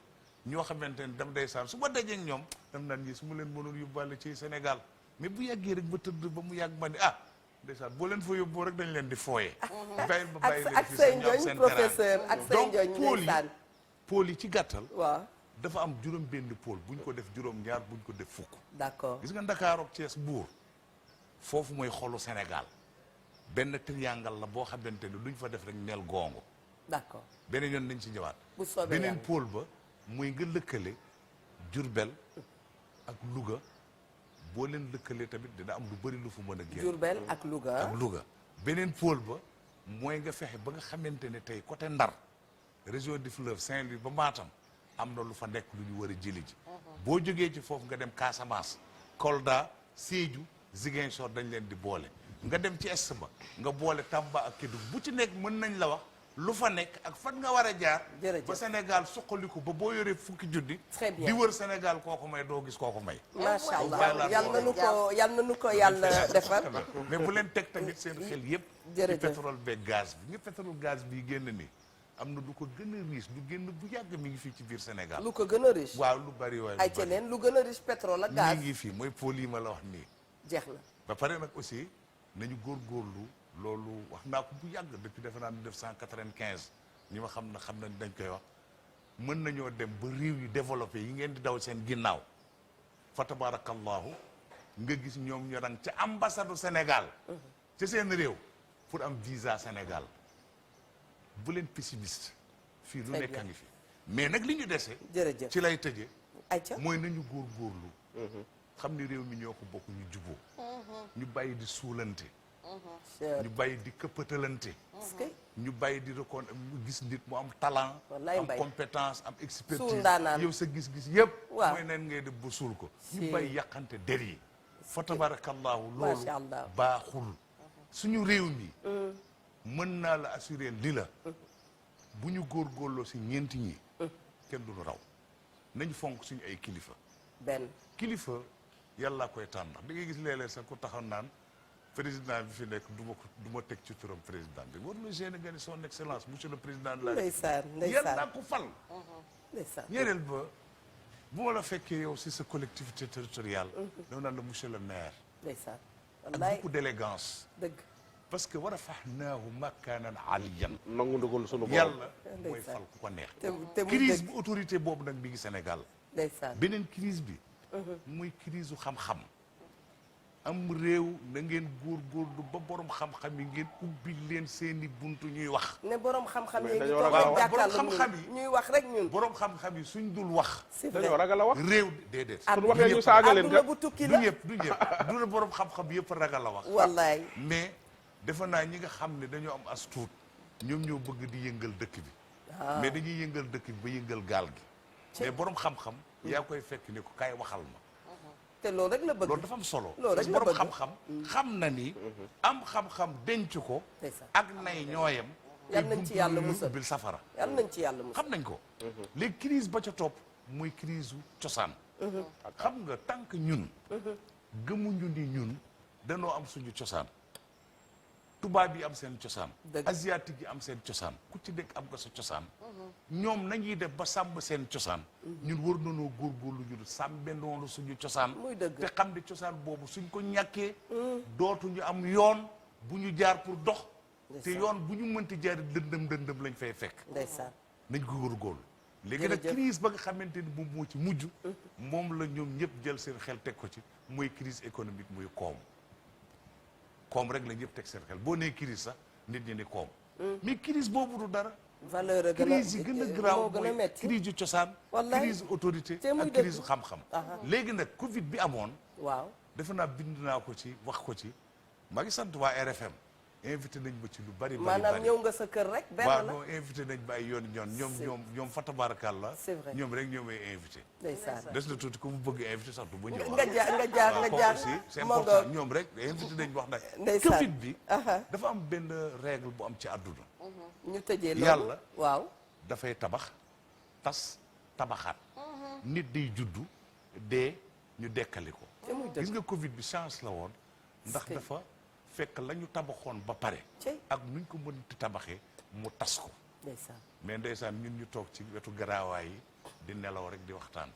ñoo xamante ne dam day saan su ma dajee ak ñoom dam naan ñi su ma leen mënoon yóbbaale ci Sénégal mais bu yàggee rek ba tëdd ba mu yàgg ma ne ndeysaan boo leen fa yóbboo rek dañ leen di fooyee bàyyil ba bàyyi leen ak say njooñ professeur ak say njooñ ndeysaan pôle yi ci gàttal waaw dafa am juróom benn pôle buñ ko def juróom ñaar buñ ko def fukk d'accord gis nga Ndakaaru ak Thiès Mbour foofu mooy xolu Sénégal benn triangle la boo xamante ne luñ fa def rek neel gongo d'accord beneen yoon nañ ci ñëwaat bu soobee beneen yàlla. pôle ba muy nga lëkkale Diourbel ak Louga boo leen lëkkalee tamit dina am lu bëri lu fu mën a génn Diourbel ak Louga ak Louga beneen pôle ba mooy nga fexe ba nga xamante ne tey côté Ndar région du fleuve Saint-Louis ba Matam am na lu fa nekk lu ñu war a jëli ji boo jógee ci foofu nga dem Casamance Kolda Sédhiou Ziguinchor dañ leen di boole nga dem ci est ba nga boole Tamba ak Kédougou bu ci nekk mën nañ la wax lu fa nekk ak fan nga war a jaar Jërëjëf. ba Sénégal suqaliku ba boo yoree fukki junni Très bien. di wër Sénégal kooku may doo gis kooku may macha allah Voilà. yal na nu ko yàlla defar mais bu leen teg tamit seen xel yépp ci Jërëjëf. pétrole beeg gaz bi nga pétrole gaz bi génn ni am na lu ko gën a riche lu génn bu yàgg mi ngi fii ci biir Sénégal lu ko gën a riche waaw lu bari waaye ay ca leen lu gën a riche pétrole ak gaz mi ngi fii mooy pôle yi ma la wax nii jeex na ba pare nag aussi nañu góorgóorlu loolu wax naa ko bu yàgg depuis defe naa 1995 ñi ma xam na xam nañ dañ koy wax mën nañoo dem ba réew yu développé yi ngeen di daw seen ginnaaw fa tabarakallahu nga gis ñoom ñu rang ca ambassade Sénégal ca seen réew pour am visa Sénégal bu leen pessimiste fii lu Très nekk bien. a ngi fi mais nag li ñu dese jërëjëf ci lay tëje ay ca mooy nañu góorgóorlu xam ni réew mi ñoo ko bokk ñu juboo ñu bàyyi di suulante ñu bàyyi di këppatalante est-ce que ñu bàyyi di recon gis nit mu am talent Wallaay am Mbaye. compétence am Suul expertise ndaanaan. yow sa gis-gis yëpp Waaw. mooy neen ngay def ba suul ko Si. ñu bàyyi yàqante der yi fa tabarakallahu Macha loolu Allah. baaxul suñu réew mi mën naa la assurer li la bu ñu góorgóorloo si ñeenti ñi kenn du ñu raw nañ fonk suñu ay kilifa benn kilifa yàlla koy tànn ndax da ngay gis léeg-léeg sax ku taxaw naan président bi fi nekk du ma teg ci turam président bi war na génne nga ni son excellence monsieur le président de la ndeysaan yàlla ndeysaan ko fal ndeysaan ñeereel ba bu ma la fekkee yow si sa collectivité territoriale dama naan la monsieur le maire ndeysaan ak wallaay beaucoup d'élégance dëgg parce que war a faxnaahu makaanan aliyan nangu ndogal sunu borom yàlla mooy Ndeysaan. fal ku ko neex te mu crise dëgg bu autorité boobu nag mi ngi Sénégal ndeysaan beneen crise bi muy crise u xam-xam am réew na ngeen góorgóorlu ba borom xam-xam yi ngeen ubbi leen seeni buntu ñuy wax ne borom xam-xam Mais yi ngi dañoo toog ragal rek a wax. jàkkaarloo Borom xam-xam yi. ñun ñuy wax rek ñun borom xam-xam yi suñ dul wax c'est dañoo vrai ragal a wax réew déedéet suñu waxee ñu saaga leen àdduna kat bu tukki du la ñëpp du ñëpp du la borom xam-xam yëpp ragal a wax wallaay mais defe naa ñi nga xam ne dañoo am as tuut ñoom ñoo bëgg di yëngal dëkk bi mais dañuy yëngal dëkk bi ba yëngal gaal gi mais borom xam-xam yaa koy fekk ni ko kaay waxal ma te loolu rek la bëgg loolu dafa am solo Loolu parce rek que la borom bëgg. xam-xam xam na ni am xam-xam denc ko ndeysaan ak nay ñooyam Yal nañ ci yàlla musal. ubbil safara yàlla nañ ci yàlla musal xam nañ ko léegi crise ba ca topp muy crise u cosaan xam nga tant que ñun gëmuñu ni ñun danoo am suñu cosaan tubaab yi am seen cosaan Dëgg. asiatique yi am seen cosaan ku ci nekk am nga sa cosaan ñoom nañuy def ba sàmm seen cosaan ñun war nanoo góorgóorlu ñu sàmbe noonu suñu cosaan Muy dëgg. te xam ne cosaan boobu suñ ko ñàkkee dootuñu am yoon bu ñu jaar pour dox te yoon bu ñu mënti jaar dëndëm lañ fay fekk ndeysaan nañ ko góorgóorlu léegi nag Jërëjëf. crise ba nga xamante ni moom moo ci mujj moom la ñoom ñëpp jël seen xel teg ko ci mooy crise économique muy koom rek la ñëpp teg seen xel boo nee crise sax nit ñi ni koom mais crise boobu du dara valeur a gën a crise yi gën a graaw moo gën a mooy metti crise yu cosaan Wallaay. crise autorité Te muy ak dëgg. crise xam-xam léegi nag covid bi amoon waaw defe naa bind naa ko ci wax ko ci maa ngi sant waa RFM invité nañ ma ci lu bari maanaam ñëw nga sa kër rek benn waaw la non invité nañ ma ay yoon ñoom fa tabaarakàlla c'est vrai ñoom rek ñoo may invité ndeysaan des na tuuti ku mu bëgg invité sax du ma ñëw nga jaar aussi c'est moo important nga ñoom rek invité nañ wax nag ndeysaan Covid bi dafa am benn règle bu am ci àdduna ñu tëjee loolu yàlla waaw dafay tabax tas tabaxaat nit day juddu dee ñu dekkali ko te muy dëgg gis nga Covid bi chance la woon ndax Est-ce que- dafa fekk la ñu tabaxoon ba pare Cey. ak nuñ ko mënti tabaxee mu tas ko ndeysaan mais ndeysaan ñun ñu toog ci wetu garaawaay yi di nelaw rek di waxtaan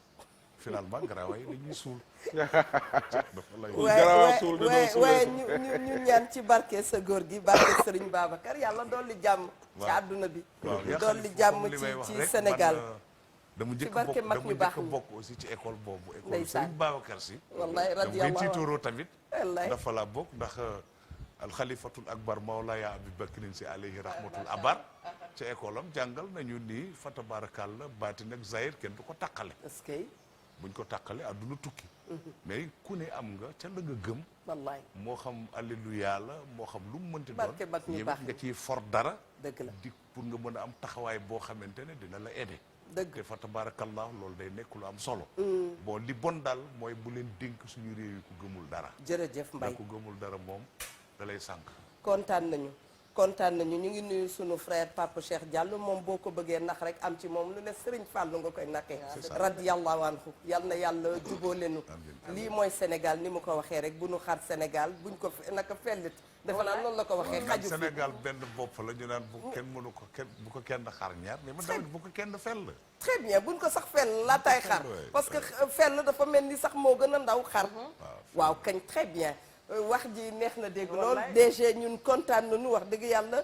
finalement garaawaay yi dañuy suul dafa lay waaye ñu ñaan ci barke sa góor gi barke Serigne Babacar yàlla dolli jàmm ci àdduna bi dolli jàmm ci Sénégal dama ci njëkk barke mag ñu baax ñi bokk aussi ci école boobu école Ndeysaan. Serigne Babacar Si wallaay dama koy radiyallahu tiitooroo tamit wallaay dafa la bokk ndax alxalifatul akbar mawlaya abi bakrin si alayhi rahmatul abar ci école am jàngal nañu nii fa tabarakallah baatin ak zahir kenn du ko taqale est-ce que buñ ko taqale àdduna tukki mais ku ne am nga ca la nga gëm wallaay moo xam alléluia la moo xam lu mu mënti Barke mag ñu doon baax nga ñi. ciy for dara dëgg la di pour nga mën a am taxawaay boo xamante ne dina la aider dëgg te fa tabarakallah loolu day nekk lu am solo bon li bon daal mooy bu leen dénk suñu réew yi ku gëmul dara jërëjëf ndax Mbaye ku gëmul dara moom da lay sànq kontaan nañu ñu ngi nuyu sunu frère Papa Cheikh Diallo moom boo ko bëggee nax rek am ci moom lu ne Serigne Fallou nga koy nakkee radiyallahu anhu yal na yàlla juboo leenu lii mooy Sénégal ni mu ko waxee rek bu nu xar Sénégal buñ ko naka fellit dafa naa noonu la ko waxee xaju fi Sénégal benn bopp la ñu naan bu kenn mënu ko kenn bu ko kenn xar ñaar mais man tamit bu ko kenn fell très bien buñ ko sax fell laataay xar parce que fell dafa mel ni sax moo gën a ndaw xar waaw kañ très bien wax ji neex na dégg lool DG ñun kontaan nañu wax dëgg yàlla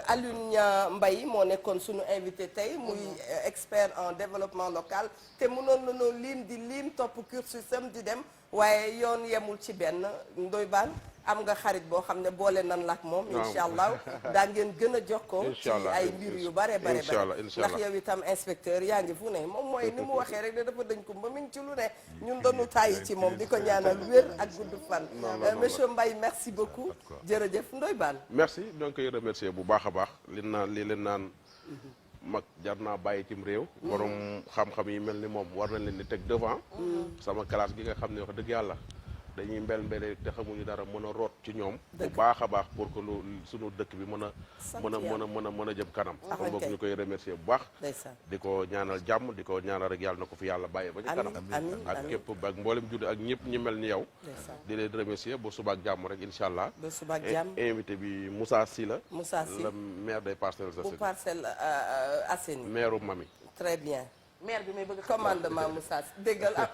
Alioune Mbaye moo nekkoon suñu invité tey muy expert en développement local te mënoon nañoo lim topp cursus am di dem waaye yoon yemul ci benn Ndoye Bane am nga xarit boo xam ne boole nan la ak moom incha allah daa ngeen gën a jokkoo ci ay mbir yu bare ndax yow itam inspecteur yaa ngi fu ne moom mooy ni mu waxee rek ne dafa dañ ko ba mi ngi ci lu ne ñun dañu tàyyi ci moom di ko ñaanal wér ak gudd fan monsieur Mbaye merci beaucoup jërëjëf Ndoye Bane merci donc koy remercier bu baax a baax li leen naan mag jar naa bàyyi cim réew borom xam-xam yi mel ni moom war nañ leen di teg devant sama classe gi nga xam ne wax dëgg yàlla dañuy mbel te xamuñu dara mën a root ci ñoom bu baax a baax pour que suñu dëkk bi mën a jëm kanam kon boog ñu koy remercier bu baax di ko ñaanal jàmm di ko ñaanal rek yàlla na ko fi yàlla bàyyi ba ci kanam ak képp ak mboolem judd ak ñëpp ñi mel ni yow di leen remercier ba suba ak jàmm rek incha allah ba suba ak jàmm invité bi Moussa Sy la le maire des Parcelles Assainies maire Mami très bien maire bi may bëgg commandement Moussa déggal ak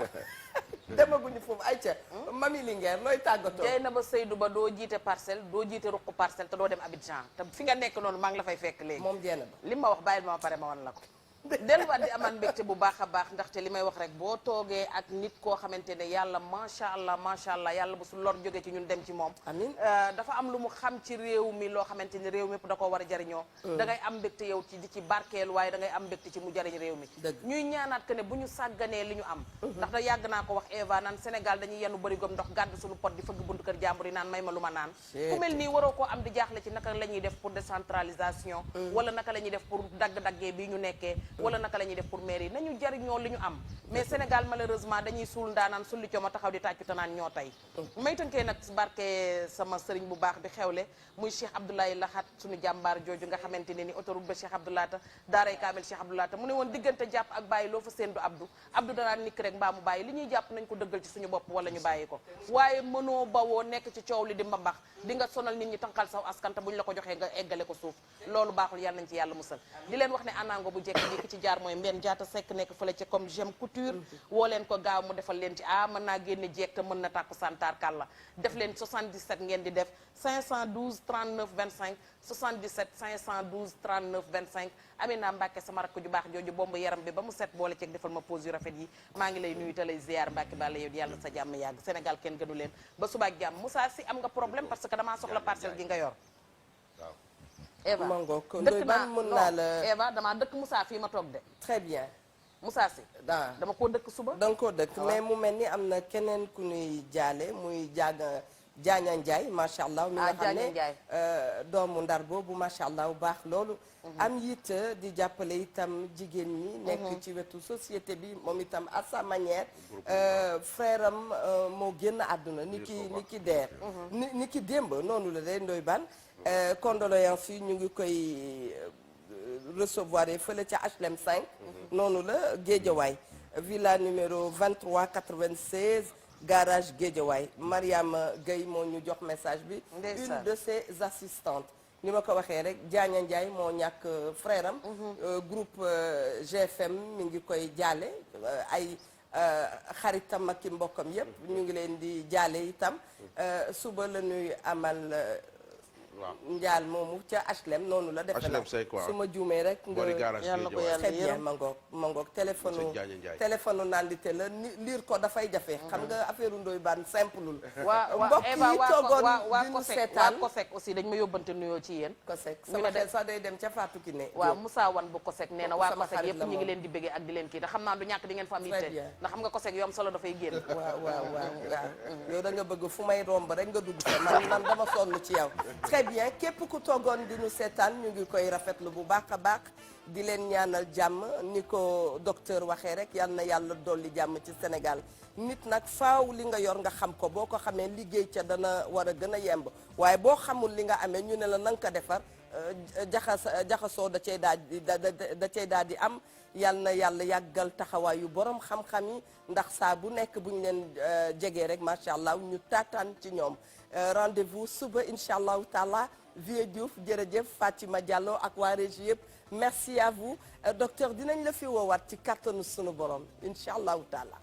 demaguñu foofu ayca Mami Linguère looy tàggatoo jay na ba Seydou ba doo jiite parcelle doo jiite ruq parcelle te doo dem Abidjan te fi nga nekk noonu maa ngi la fay fekk léegi moom jeena ba li ma wax bàyyil ma pare ma wan la ko delluwaat di amaan mbégte bu baax a baax ndaxte li may wax rek boo toogee ak nit koo xamante ne yàlla macha allah yàlla bu su lor jóge ci ñun dem ci moom amiin dafa am lu mu xam ci réew mi loo xamante ni réew mépp da koo war a jariñoo da ngay am mbégte yow ci di ci barkeel waaye da ngay am mbégte ci mu jariñ réew mi ñuy ñaanaat que ne bu ñu sàgganee li ñu am ndax da yàgg naa ko wax Eva naan Sénégal dañuy yenu bëri gom ndox gàddu suñu pot di fëgg buntu kër jàmbur yi naan may ma lu ma naan ku mel nii waroo koo am di jaaxle ci naka la ñuy def pour décentralisation wala naka la ñuy def pour dagg-daggee bi ñu nekkee wala naka la ñuy def pour maire yi nañu jariñoo li ñu am mais Sénégal malheureusement dañuy suul ndaanaan sulli coomo taxaw di tàccu tanaan ñoo tey may tënkee nag barke sama sëriñ bu baax bi xewle muy Cheikh Abdoulaye Lahat suñu jàmbaar jooju nga xamante ne ni autoroute ba Cheikh Abdoulaye daaray kaamel Cheikh Abdoulaye mu ne woon diggante jàpp ak bàyyi loo fa seen du Abdou danaan nikk rek mbaa mu bàyyi li ñuy jàpp nañ ko dëggal ci suñu bopp wala ñu bàyyi ko waaye mënoo bawoo nekk ci coow li di mbambax di nga sonal nit ñi tànqal saw askanta buñ la ko joxee nga eggale ko suuf loolu baaxul yàlla nañ ci yàlla musal di leen wax ne anango bu jekk bi ki ci jaar mooy mbenn jaata sekk nekk fële ci comme j'aime couture woo leen ko gaaw mu defal leen ci mën naa génne jeeg te mën na tàkku santaar kàlla def leen 77 ngeen di def 512 39 25 77 512 39 25 Amina Mbacke sama rakk ju baax jooju bomb yaram bi ba mu set boole ceeg defal ma pause yu rafet yi maa ngi lay nuyu te lay ziar Mbacke bala yow yàlla sa jàmm yàgg Sénégal kenn gënu leen ba subaak jàmm Moussa Sy am nga problème parce que damaa soxla parcelle gi nga yor Eva dëkk naa Eva damaa dëkk Moussa fii ma toog de très bien Moussa Sy dama koo dëkk suba danga koo dëkk mais mu mel ni am na keneen ku ñuy jaale muy Diagne Ndiaye macha allah. mi nga xam Diagne Ndiaye. ne doomu ndar boobu macha allah bu baax loolu. am it di jàppale itam jigéen ñi. nekk ci wetu société bi moom itam à sa manière. frère am moo génn àdduna ni ki deer ni ki démb noonu la day ndoy ban condoléances yi ñu ngi koy recevoir fële ca HLM 5. noonu la Guédiawaye villa numéro 23 96 garage Guédiawaye Mariama Gueye moo ñu jox message bi. une de ses assistantes. ni ma ko waxee rek Diagne Ndiaye moo ñàkk frère am. groupe GFM mi ngi koy jaale ay xaritam ak ki mbokkam yépp ñu ngi leen di jaale itam suba la ñuy amal. waaw njaal moomu ca HLM noonu la defe na su ma juumee rek nga yàlla ko yàlla très bien mangoog téléphone nandite la liir ko dafay jafe xam nga affaire Ndoye Bane simple mbokk yi toogoon di ñu seetaan waa COSEC aussi dañ ma yóbbante nuyoo ci yéen COSEC sama xel sax day dem ca Fatou Kiné waaw Moussa Wan bu COSEC nee na waa COSEC yëpp ñu ngi leen di bëggee ak di leen kii te xam naa du ñàkk di ngeen fa am yitte ndax xam nga COSEC yoom solo dafay génn waaw yow da nga bëgg fu may romb rek nga dugg fa man dama sonn ci yow bien képp ku toogoon di ñu seetaan ñu ngi koy rafetlu bu baax a baax di leen ñaanal jàmm ni ko docteur waxee rek yal na yàlla dolli jàmm ci Sénégal nit nag faaw li nga yor nga xam ko boo ko xamee liggéey ca dana war a gën a yemb waaye boo xamul li nga amee ñu ne la na nga ko defar jaxasoo da cay daal di am yal na yàlla yàggal taxawaayu borom xam-xam yi ndax saa bu nekk bu ñu leen jegee rek macha allah ñu taataan ci ñoom. Rendez-vous suba incha allahu taala Vieux Diouf jërëjëf Fatima Diallo ak waa régie yëpp merci à vous docteur dinañ la fi woowaat ci kattanu sunu borom incha allahu taala.